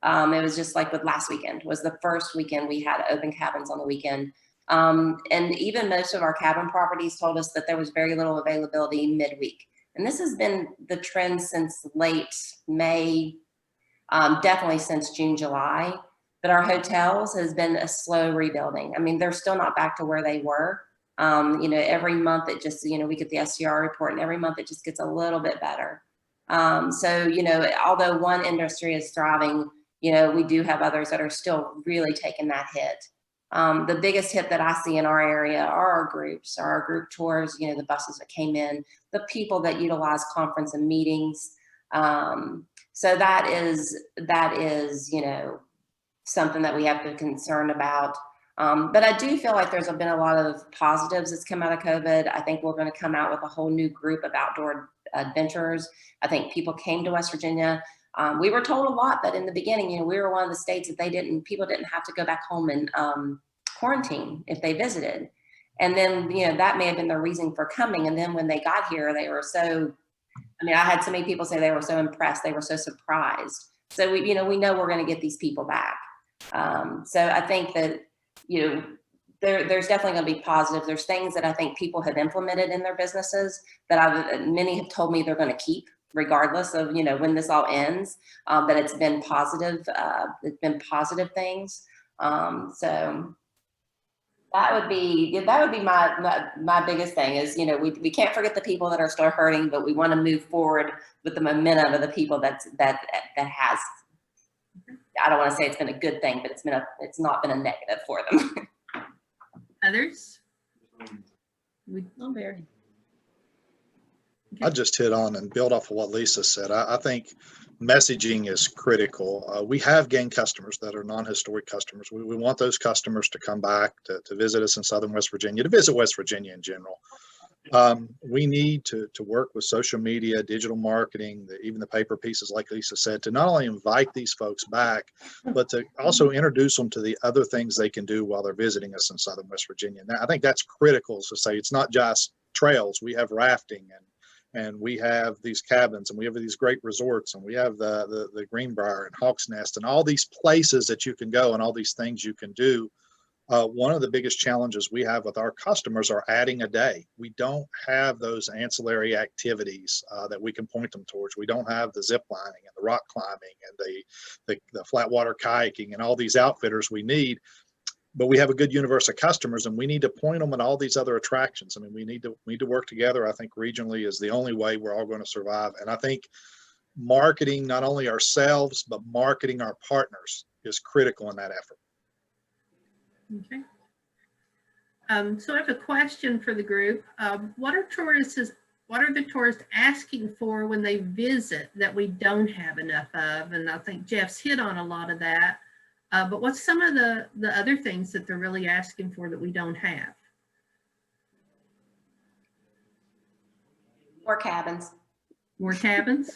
It was just like with last weekend was the first weekend we had open cabins on the weekend. And even most of our cabin properties told us that there was very little availability midweek. And this has been the trend since late May, definitely since June, July. But our hotels has been a slow rebuilding. I mean, they're still not back to where they were. You know, every month it just, you know, we get the SCR report and every month it just gets a little bit better. So, you know, although one industry is thriving, you know, we do have others that are still really taking that hit. The biggest hit that I see in our area are our groups, our group tours, you know, the buses that came in, the people that utilize conference and meetings. So that is, you know, something that we have to be concerned about. But I do feel like there's been a lot of positives that's come out of COVID. I think we're going to come out with a whole new group of outdoor adventurers. I think people came to West Virginia. We were told a lot that in the beginning, you know, we were one of the states that people didn't have to go back home and quarantine if they visited. And then, you know, that may have been the reason for coming. And then when they got here, they were so, I mean, I had so many people say they were so impressed. They were so surprised. So we know we're going to get these people back. So I think that, you know, there's definitely going to be positive. There's things that I think people have implemented in their businesses that many have told me they're going to keep regardless of, you know, when this all ends, that it's been positive. It's been positive things. So that would be my biggest thing is, you know, we can't forget the people that are still hurting, but we want to move forward with the momentum of the people that has. I don't want to say it's been a good thing, but it's not been a negative for them. Others? I'm very. I just hit on and build off of what Lisa said. I think messaging is critical. We have gained customers that are non-historic customers. We want those customers to come back to visit us in Southern West Virginia, to visit West Virginia in general. We need to work with social media, digital marketing, even the paper pieces, like Lisa said, to not only invite these folks back, but to also introduce them to the other things they can do while they're visiting us in Southern West Virginia. Now, I think that's critical to say it's not just trails. We have rafting and we have these cabins and we have these great resorts and we have the Greenbrier and Hawk's Nest and all these places that you can go and all these things you can do. One of the biggest challenges we have with our customers are adding a day. We don't have those ancillary activities that we can point them towards. We don't have the zip lining and the rock climbing and the flat water kayaking and all these outfitters we need. But we have a good universe of customers and we need to point them at all these other attractions. I mean, we need to work together. I think regionally is the only way we're all going to survive. And I think marketing not only ourselves, but marketing our partners is critical in that effort. Okay. So I have a question for the group. What are the tourists asking for when they visit that we don't have enough of? And I think Jeff's hit on a lot of that. But what's some of the other things that they're really asking for that we don't have? More cabins. More cabins?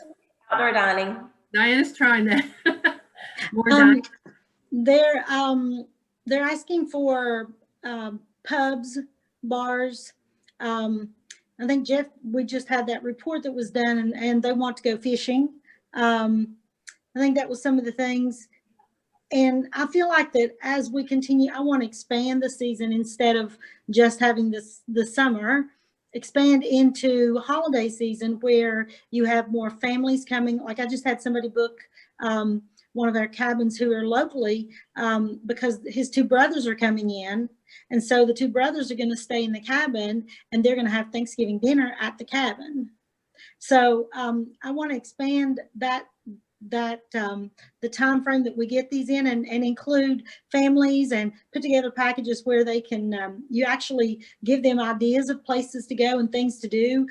Outdoor dining. Diane's trying that. More dining. They're asking for pubs, bars. I think, Jeff, we just had that report that was done and they want to go fishing. I think that was some of the things. And I feel like that as we continue, I want to expand the season instead of just having the summer, expand into holiday season where you have more families coming. Like I just had somebody book one of our cabins who are locally because his 2 brothers are coming in. And so the 2 brothers are going to stay in the cabin and they're going to have Thanksgiving dinner at the cabin. So I want to expand that the time frame that we get these in, and include families and put together packages where they can, you actually give them ideas of places to go and things to do.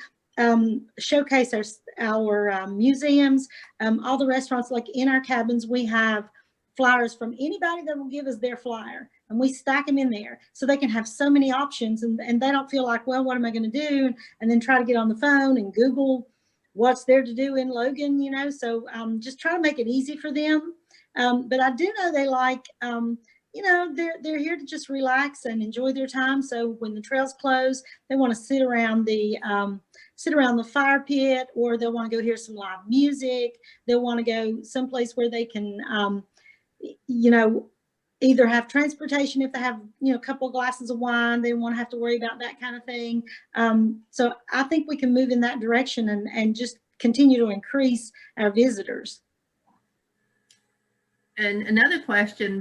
Showcase our museums, all the restaurants. Like in our cabins, we have flyers from anybody that will give us their flyer, and we stack them in there so they can have so many options, and they don't feel like, well, what am I going to do? And then try to get on the phone and Google what's there to do in Logan, you know. So just try to make it easy for them. But I do know they like, you know, they're here to just relax and enjoy their time. So when the trails close, they want to sit around the fire pit, or they'll want to go hear some live music. They'll want to go someplace where they can, you know, either have transportation if they have, you know, a couple of glasses of wine. They won't have to worry about that kind of thing. So I think we can move in that direction and just continue to increase our visitors. And another question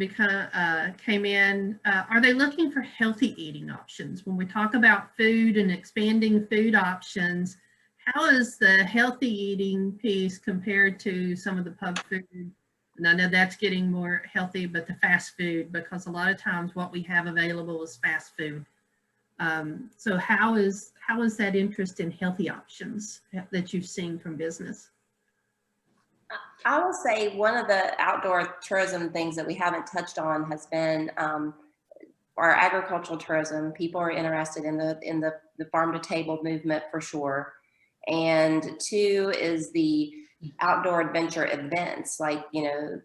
came in, are they looking for healthy eating options? When we talk about food and expanding food options, how is the healthy eating piece compared to some of the pub food? And I know that's getting more healthy, but the fast food, because a lot of times what we have available is fast food. So how is that interest in healthy options that you've seen from business? I will say one of the outdoor tourism things that we haven't touched on has been our agricultural tourism. People are interested in the farm to table movement for sure. And two is the outdoor adventure events, like, you know,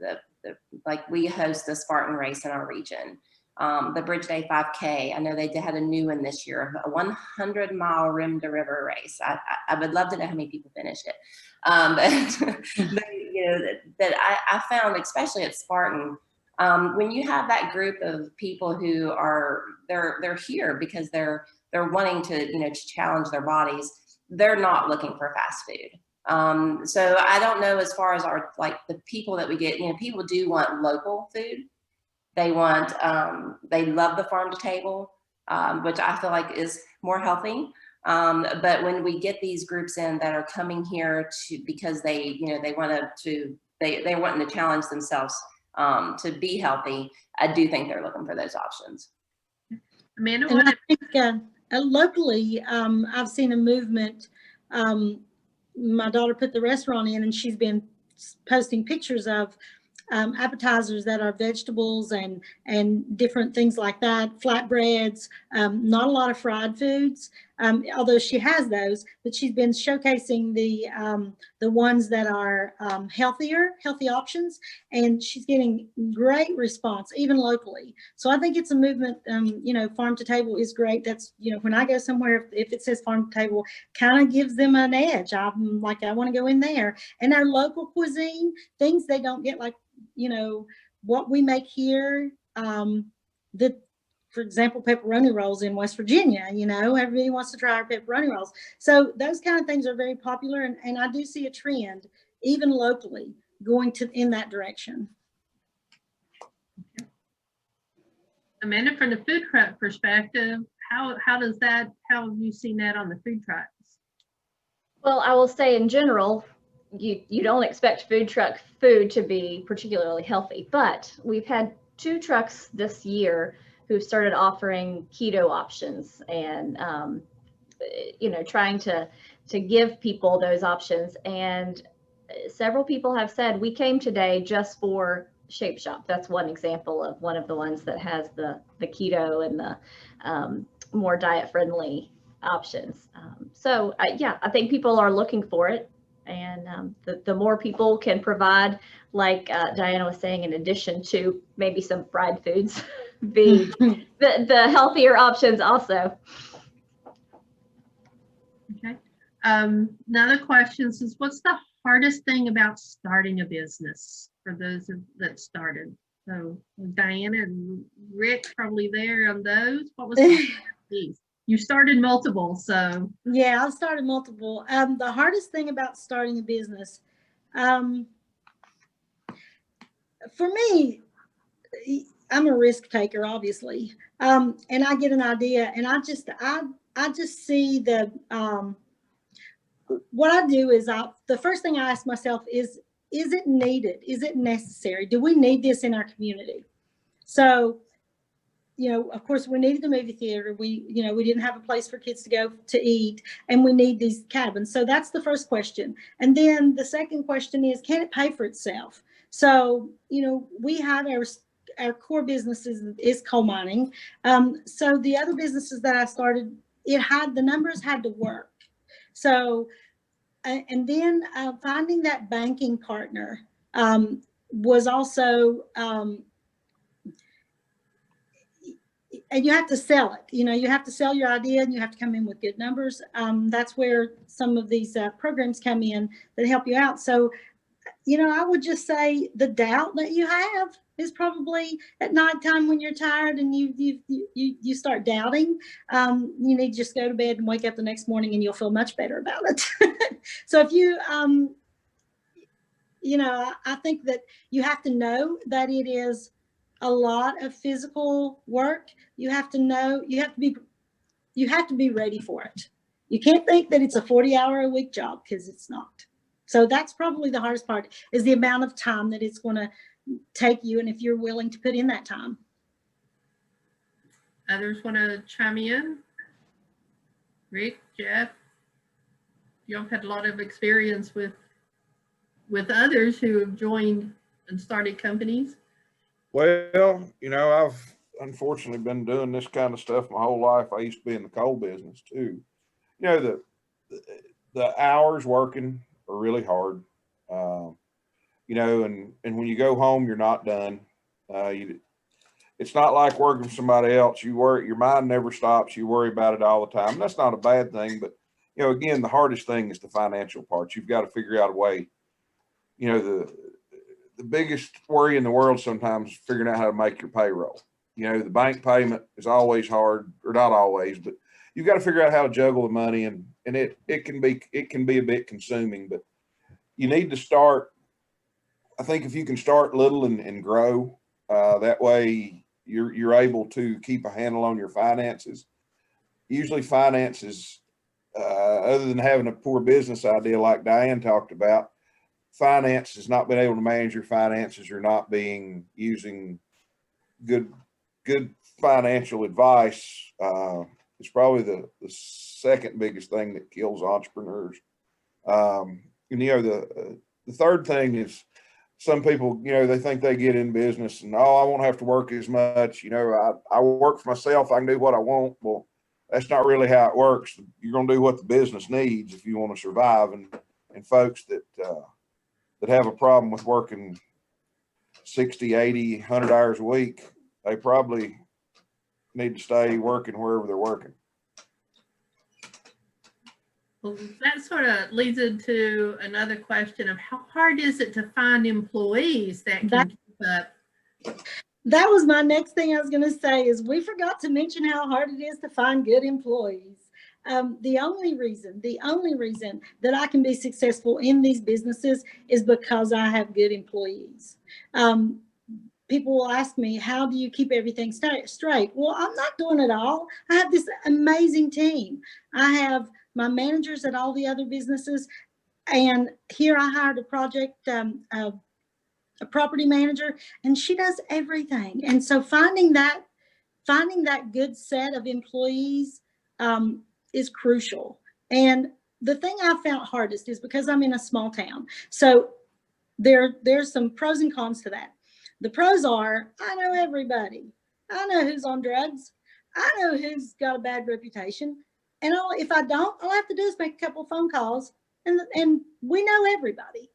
like we host the Spartan race in our region, the Bridge Day 5K. I know they had a new one this year, a 100-mile rim to river race. I would love to know how many people finished it. But you know, that I found, especially at Spartan, when you have that group of people who are they're here because they're wanting to, you know, to challenge their bodies, they're not looking for fast food. So I don't know, as far as our, like, the people that we get, you know, people do want local food. They want, they love the farm to table, which I feel like is more healthy. But when we get these groups in that are coming here because they, you know, they're wanting to challenge themselves to be healthy, I do think they're looking for those options. Amanda, and I think locally, I've seen a movement. My daughter put the restaurant in, and she's been posting pictures of appetizers that are vegetables and different things like that, flatbreads, not a lot of fried foods, although she has those, but she's been showcasing the ones that are healthy options, and she's getting great response, even locally. So I think it's a movement. You know, farm to table is great. That's, you know, when I go somewhere, if it says farm to table, kind of gives them an edge. I'm like, I want to go in there. And our local cuisine, things they don't get, like, you know, what we make here, for example, pepperoni rolls in West Virginia, you know, everybody wants to try our pepperoni rolls. So those kind of things are very popular. And I do see a trend, even locally, going in that direction. Okay. Amanda, from the food truck perspective, how have you seen that on the food trucks? Well, I will say in general, you don't expect food truck food to be particularly healthy, but we've had 2 trucks this year who've started offering keto options, and you know, trying to give people those options. And several people have said, we came today just for Shape Shop. That's one example of one of the ones that has the keto and the more diet friendly options. So yeah, I think people are looking for it. And the more people can provide, like Diana was saying, in addition to maybe some fried foods, the healthier options also. Okay. Another question is, what's the hardest thing about starting a business for those that started? So Diana and Rick probably there on those. What was the hardest piece? You started multiple, so. Yeah, I started multiple. The hardest thing about starting a business, for me, I'm a risk taker, obviously, and I get an idea, and I just see the what I do is the first thing I ask myself is is it needed? Is it necessary? Do we need this in our community? So, you know, of course, we needed the movie theater. We didn't have a place for kids to go to eat, and we need these cabins. So that's the first question. And then the second question is, can it pay for itself? So, you know, we have our core businesses is coal mining. So the other businesses that I started, the numbers had to work. So, and then finding that banking partner was also, and you have to sell it. You know, you have to sell your idea, and you have to come in with good numbers. That's where some of these programs come in that help you out. So, you know, I would just say the doubt that you have is probably at nighttime when you're tired and you start doubting. You need to just go to bed and wake up the next morning, and you'll feel much better about it. So if you, you know, I think that you have to know that it is a lot of physical work. You have to know, you have to be ready for it. You can't think that it's a 40-hour-a-week job, because it's not. So that's probably the hardest part, is the amount of time that it's going to take you, and if you're willing to put in that time. Others want to chime in? Rick, Jeff, y'all had a lot of experience with others who have joined and started companies. Well, you know, I've unfortunately been doing this kind of stuff my whole life. I used to be in the coal business too. You know, the hours working are really hard. You know, and when you go home, you're not done. It's not like working for somebody else. Your mind never stops. You worry about it all the time. And that's not a bad thing, but you know, again, the hardest thing is the financial part. You've got to figure out a way. You know, the biggest worry in the world sometimes is figuring out how to make your payroll. You know, the bank payment is always hard, or not always, but you've got to figure out how to juggle the money, and it can be a bit consuming, but you need to start. I think if you can start little and grow, that way you're able to keep a handle on your finances. Usually finances, other than having a poor business idea like Diane talked about, finance is not being able to manage your finances, or not using good financial advice. It's probably the second biggest thing that kills entrepreneurs. And you know, the third thing is, some people, you know, they think they get in business and, oh, I won't have to work as much. You know, I work for myself. I can do what I want. Well, that's not really how it works. You're going to do what the business needs if you want to survive. And folks that have a problem with working 60, 80, 100 hours a week, they probably need to stay working wherever they're working. Well, that sort of leads into another question of how hard is it to find employees that can keep up? That was my next thing I was going to say, is we forgot to mention how hard it is to find good employees. The only reason that I can be successful in these businesses is because I have good employees. People will ask me, how do you keep everything straight? Well, I'm not doing it all. I have this amazing team. I have my managers at all the other businesses, and here I hired a project, a property manager, and she does everything. And so finding that good set of employees is crucial. And the thing I found hardest is because I'm in a small town. So there's some pros and cons to that. The pros are, I know everybody. I know who's on drugs. I know who's got a bad reputation. And if I don't, all I have to do is make a couple of phone calls, and we know everybody.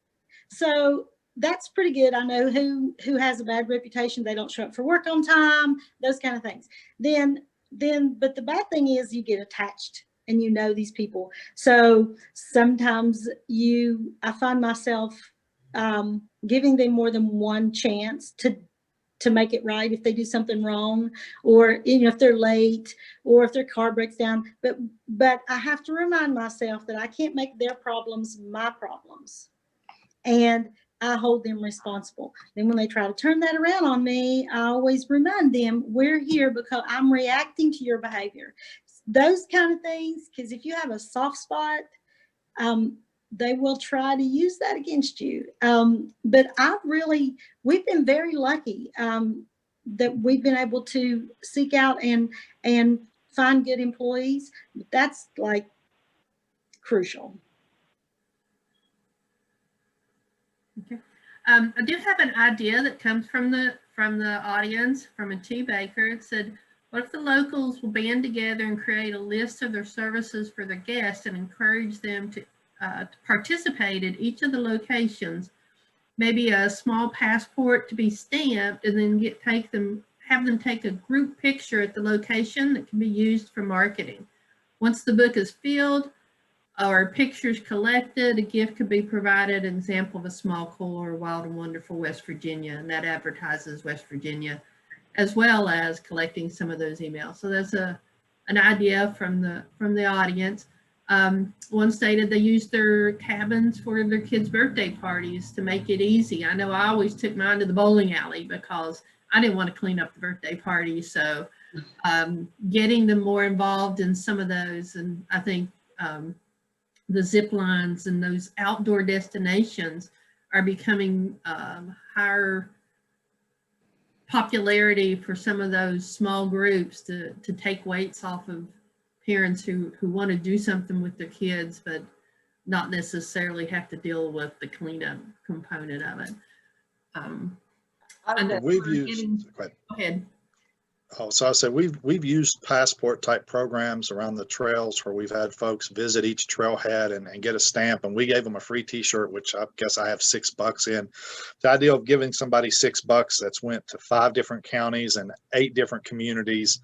So that's pretty good. I know who has a bad reputation. They don't show up for work on time, those kind of things. But the bad thing is you get attached and you know these people. So sometimes I find myself giving them more than one chance to make it right if they do something wrong, or if they're late, or if their car breaks down. But I have to remind myself that I can't make their problems my problems, and I hold them responsible. Then when they try to turn that around on me, I always remind them, we're here because I'm reacting to your behavior. Those kind of things, because if you have a soft spot, they will try to use that against you. But we've been very lucky that we've been able to seek out and find good employees. That's like crucial. Okay. I do have an idea that comes from the audience, from a T. Baker. It said, what if the locals will band together and create a list of their services for their guests and encourage them to participate at each of the locations? Maybe a small passport to be stamped, and then have them take a group picture at the location that can be used for marketing. Once the book is filled or pictures collected, a gift could be provided, an example of a small cooler, Wild and Wonderful West Virginia, and that advertises West Virginia, as well as collecting some of those emails. So that's an idea from the audience. One stated they used their cabins for their kids' birthday parties to make it easy. I know I always took mine to the bowling alley because I didn't want to clean up the birthday party. So getting them more involved in some of those, and I think the zip lines and those outdoor destinations are becoming higher popularity for some of those small groups to take weights off of parents who want to do something with their kids, but not necessarily have to deal with the cleanup component of it. We've used, go ahead. Oh, so I said we've used passport type programs around the trails where we've had folks visit each trailhead and get a stamp, and we gave them a free t-shirt, which I guess I have $6 in. The idea of giving somebody $6 that's went to 5 different counties and 8 different communities,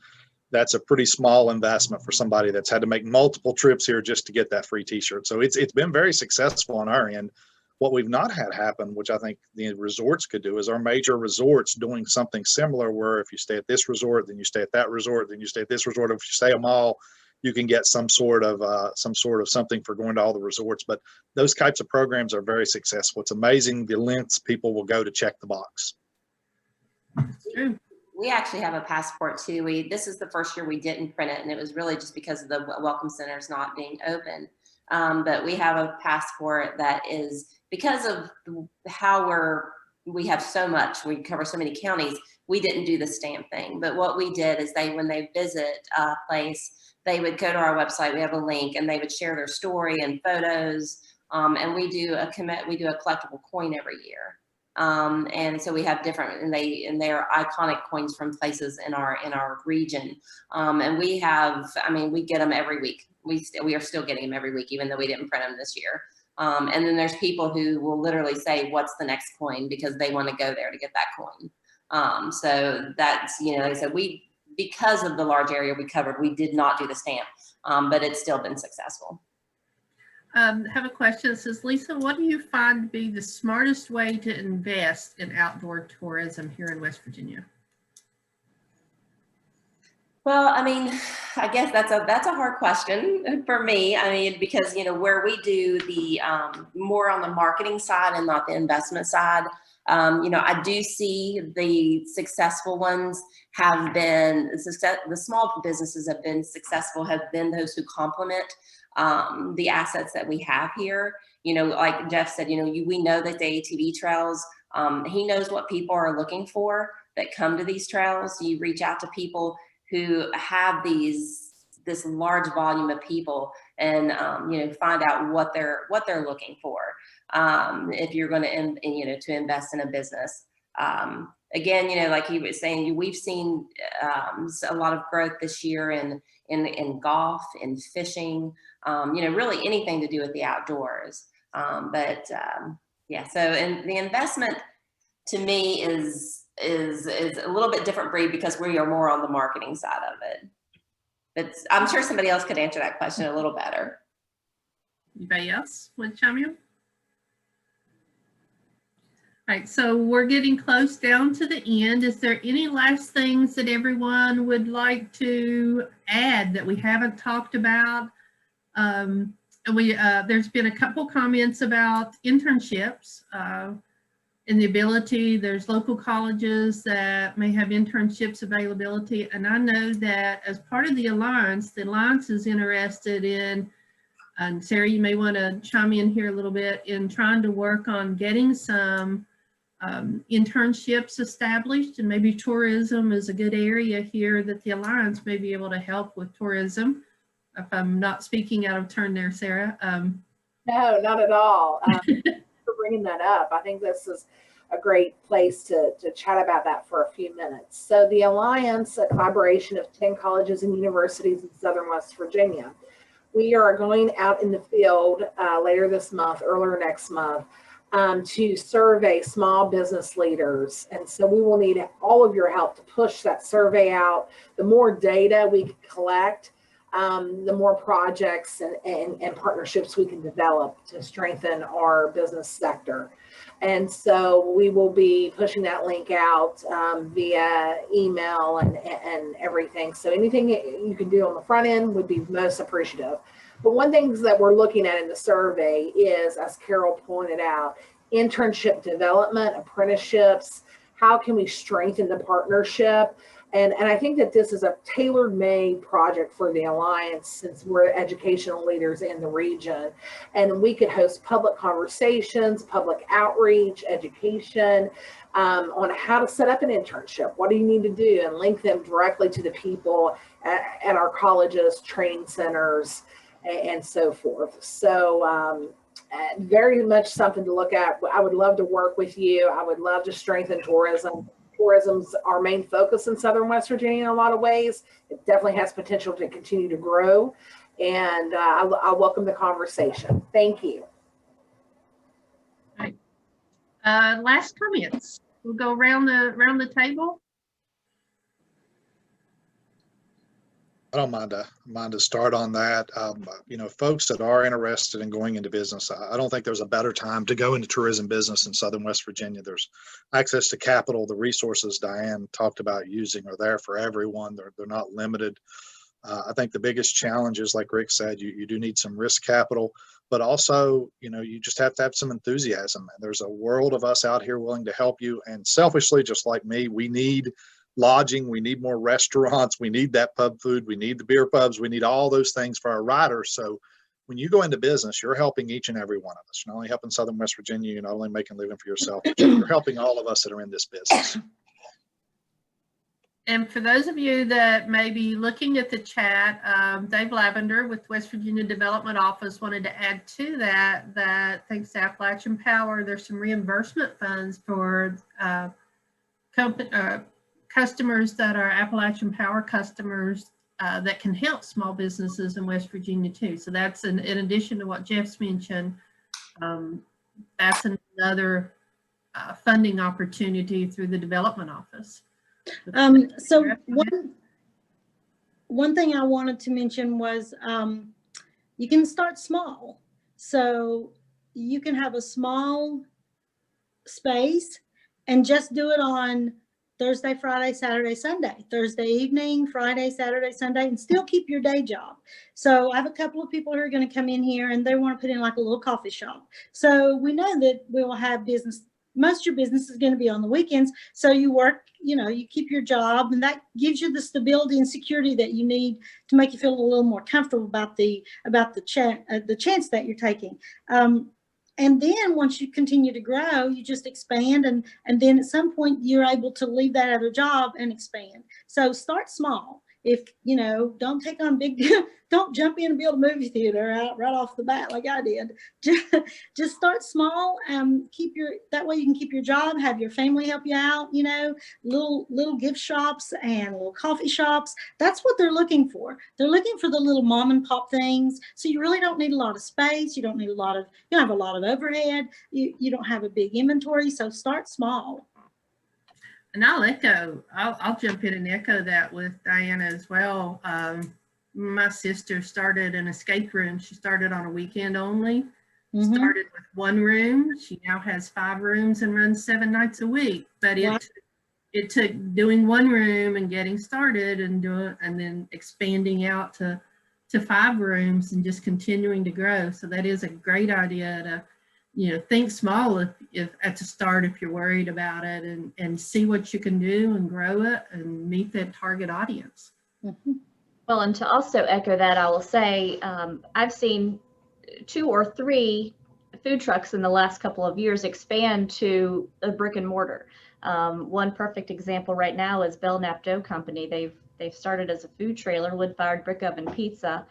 that's a pretty small investment for somebody that's had to make multiple trips here just to get that free t-shirt. So it's been very successful on our end. What we've not had happen, which I think the resorts could do, is our major resorts doing something similar, where if you stay at this resort, then you stay at that resort, then you stay at this resort. If you stay at them all, you can get some sort of something for going to all the resorts. But those types of programs are very successful. It's amazing the lengths people will go to check the box. We actually have a passport too. This is the first year we didn't print it, and it was really just because of the welcome centers not being open. But we have a passport that is, because of how we have so much, we cover so many counties, we didn't do the stamp thing. But what we did is when they visit a place, they would go to our website, we have a link, and they would share their story and photos. And we do a collectible coin every year. And so we have different, and they are iconic coins from places in our region. And we get them every week. We are still getting them every week, even though we didn't print them this year. And then there's people who will literally say, what's the next coin? Because they want to go there to get that coin. So that's, like I said, because of the large area we covered, we did not do the stamp, but it's still been successful. I have a question that says, Lisa, what do you find to be the smartest way to invest in outdoor tourism here in West Virginia? Well, I guess that's a hard question for me. Because, where we do the more on the marketing side and not the investment side, I do see the successful ones have been the small businesses have been successful, have been those who complement the assets that we have here. Like Jeff said, we know that the ATV trails, he knows what people are looking for that come to these trails. You reach out to people who have this large volume of people, and find out what they're looking for. If you're going to invest in a business. Again, like he was saying, we've seen a lot of growth this year in golf, in fishing, really anything to do with the outdoors. Yeah, so, and the investment to me is a little bit different breed, because we are more on the marketing side of it. But I'm sure somebody else could answer that question a little better. Anybody else want to chime in? All right, so we're getting close down to the end. Is there any last things that everyone would like to add that we haven't talked about? There's been a couple comments about internships and the ability. There's local colleges that may have internships availability. And I know that as part of the Alliance is interested in And Sarah, you may want to chime in here a little bit in trying to work on getting some internships established, and maybe tourism is a good area here that the Alliance may be able to help with tourism. If I'm not speaking out of turn there, Sarah. No, not at all. For bringing that up. I think this is a great place to chat about that for a few minutes. So the Alliance, a collaboration of 10 colleges and universities in Southern West Virginia. We are going out in the field later this month, earlier next month, to survey small business leaders. And so we will need all of your help to push that survey out. The more data we can collect, the more projects and partnerships we can develop to strengthen our business sector. And so we will be pushing that link out via email and everything. So anything you can do on the front end would be most appreciative. But one thing that we're looking at in the survey is, as Carol pointed out, internship development, apprenticeships. How can we strengthen the partnership? And I think that this is a tailor-made project for the Alliance, since we're educational leaders in the region. And we could host public conversations, public outreach, education on how to set up an internship. What do you need to do? And link them directly to the people at our colleges, training centers, and so forth. So very much something to look at. I would love to work with you. I would love to strengthen tourism. Tourism's our main focus in Southern West Virginia in a lot of ways. It definitely has potential to continue to grow, and I'll welcome the conversation. Thank you. All right. Last comments. We'll go around the table. I don't mind to start on that. You know, folks that are interested in going into business, I don't think there's a better time to go into tourism business in Southern West Virginia. There's access to capital. The resources Diane talked about using are there for everyone. They're not limited. I think the biggest challenge is, like Rick said, you do need some risk capital, but also, you know, you just have to have some enthusiasm. And there's a world of us out here willing to help you. And selfishly, just like me, we need lodging, we need more restaurants, we need that pub food, we need the beer pubs, we need all those things for our riders. So when you go into business, you're helping each and every one of us. You're not only helping Southern West Virginia, you're not only making a living for yourself, but you're helping all of us that are in this business. And for those of you that may be looking at the chat, Dave Lavender with West Virginia Development Office wanted to add to that thanks to Appalachian Power, there's some reimbursement funds for customers that are Appalachian Power customers that can help small businesses in West Virginia too. So that's in addition to what Jeff's mentioned, that's another funding opportunity through the development office. So one thing I wanted to mention was you can start small. So you can have a small space and just do it on Thursday, Friday, Saturday, Sunday, Thursday evening, Friday, Saturday, Sunday, and still keep your day job. So I have a couple of people who are going to come in here and they want to put in like a little coffee shop. So we know that we will have business. Most of your business is going to be on the weekends. So you work, you know, you keep your job, and that gives you the stability and security that you need to make you feel a little more comfortable about the chance that you're taking. And then once you continue to grow, you just expand, and then at some point you're able to leave that other job and expand. So start small. If, you know, don't take on big, don't jump in and build a movie theater right off the bat like I did. Just start small. That way you can keep your job, have your family help you out, you know, little gift shops and little coffee shops. That's what they're looking for. They're looking for the little mom and pop things. So you really don't need a lot of space. You don't have a lot of overhead. You don't have a big inventory. So start small. And I'll jump in and echo that with Diana as well. My sister started an escape room. She started on a weekend only, started with one room. She now has 5 rooms and runs 7 nights a week. But it took doing one room and getting started and then expanding out to 5 rooms and just continuing to grow. So that is a great idea to, you know, think small if at the start, if you're worried about it, and see what you can do and grow it and meet that target audience. Well, and to also echo that, I will say I've seen 2 or 3 food trucks in the last couple of years expand to a brick and mortar. One perfect example right now is Belknap Dough Company. They've started as a food trailer, wood-fired brick oven pizza,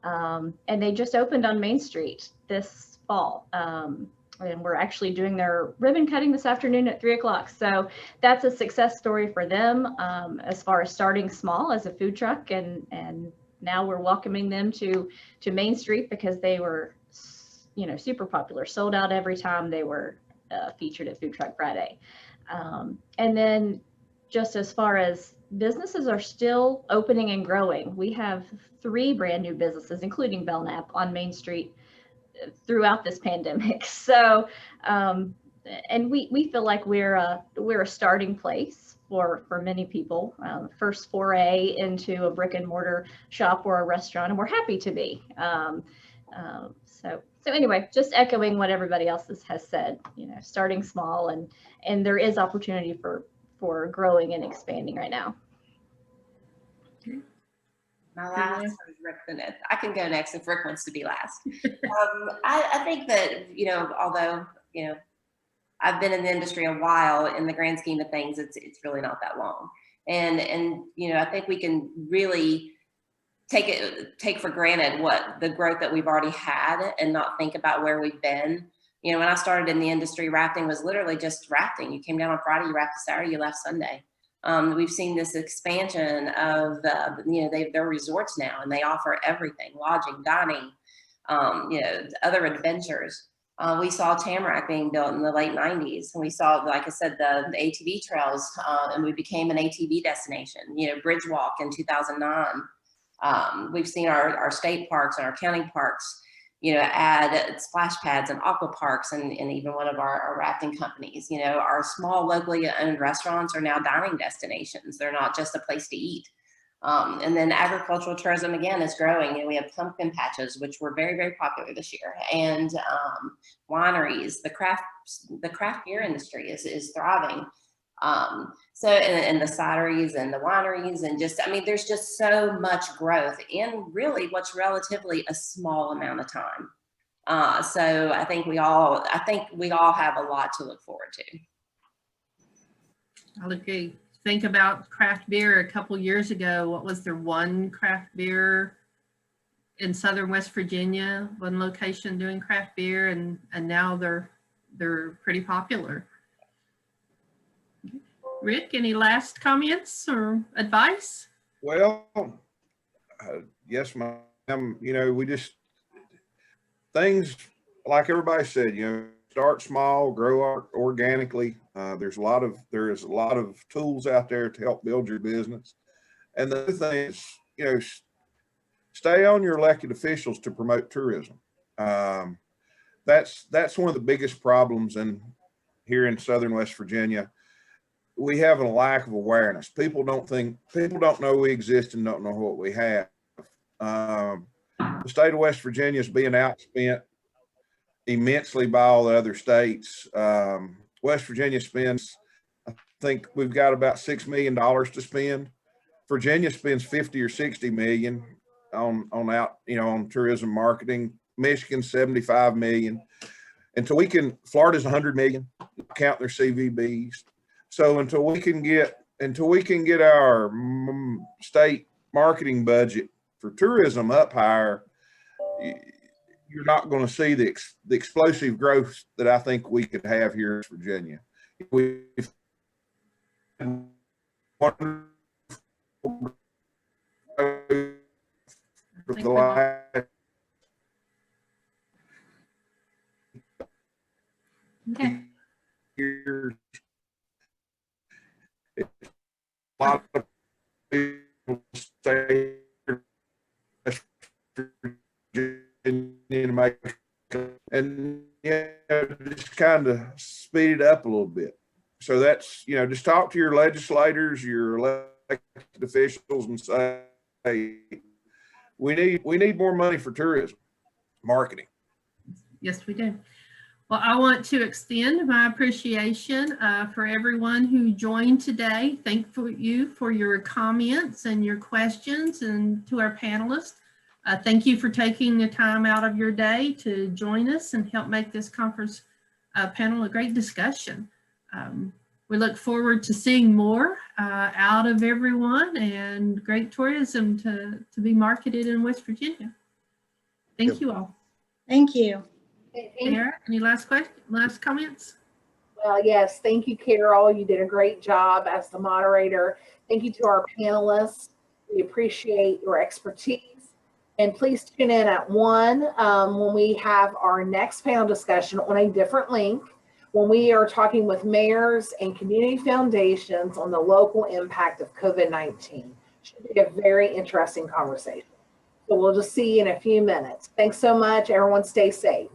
and they just opened on Main Street this fall. And we're actually doing their ribbon cutting this afternoon at 3 o'clock. So that's a success story for them as far as starting small as a food truck, and now we're welcoming them to Main Street because they were, you know, super popular, sold out every time they were featured at Food Truck Friday. And then just as far as businesses are still opening and growing, we have 3 brand new businesses, including Belknap, on Main Street throughout this pandemic. So, and we feel like we're a starting place for many people, first foray into a brick and mortar shop or a restaurant, and we're happy to be. So anyway, just echoing what everybody else has said, you know, starting small, and there is opportunity for growing and expanding right now. My last is Rick Bennett. I can go next if Rick wants to be last. I think that, you know, although, you know, I've been in the industry a while, in the grand scheme of things, it's really not that long. And you know, I think we can really take for granted what the growth that we've already had and not think about where we've been. You know, when I started in the industry, rafting was literally just rafting. You came down on Friday, you rafted Saturday, you left Sunday. We've seen this expansion of, you know, they're resorts now, and they offer everything: lodging, dining, you know, other adventures. We saw Tamarack being built in the late 90s, and we saw, like I said, the ATV trails, and we became an ATV destination. You know, Bridge Walk in 2009. We've seen our state parks and our county parks, you know, add splash pads and aqua parks, and even one of our rafting companies. You know, our small locally owned restaurants are now dining destinations. They're not just a place to eat. And then agricultural tourism, again, is growing. And we have pumpkin patches, which were very, very popular this year. And wineries, the craft beer industry is thriving. So, and the cideries and the wineries, and just, I mean, there's just so much growth in really what's relatively a small amount of time. So I think we all have a lot to look forward to. I'll agree. Think about craft beer a couple years ago. What was there, one craft beer in Southern West Virginia, one location doing craft beer, and now they're pretty popular. Rick, any last comments or advice? Well, yes, ma'am. You know, we just, things like everybody said, you know, start small, grow organically. There is a lot of tools out there to help build your business. And the other thing is, you know, stay on your elected officials to promote tourism. That's one of the biggest problems here in Southern West Virginia. We have a lack of awareness. People don't know we exist and don't know what we have. The state of West Virginia is being outspent immensely by all the other states. West Virginia spends, I think we've got about $6 million to spend. Virginia spends 50 or 60 million on tourism marketing. Michigan 75 million. And so Florida's 100 million, count their CVBs. So until we can get our state marketing budget for tourism up higher, you're not going to see the explosive growth that I think we could have here in Virginia. We've Okay. years. A lot of people stay and just kind of speed it up a little bit. So that's, you know, just talk to your legislators, your elected officials, and say, hey, we need more money for tourism marketing. Yes, we do. Well, I want to extend my appreciation for everyone who joined today. Thank you for your comments and your questions, and to our panelists Thank you for taking the time out of your day to join us and help make this conference panel a great discussion. We look forward to seeing more out of everyone and great tourism to be marketed in West Virginia. Thank you all. Thank you. Sarah, any last comments? Well, yes, thank you, Carol. You did a great job as the moderator. Thank you to our panelists. We appreciate your expertise. And please tune in at 1 when we have our next panel discussion on a different link, when we are talking with mayors and community foundations on the local impact of COVID-19. Should be a very interesting conversation. So we'll just see you in a few minutes. Thanks so much. Everyone stay safe.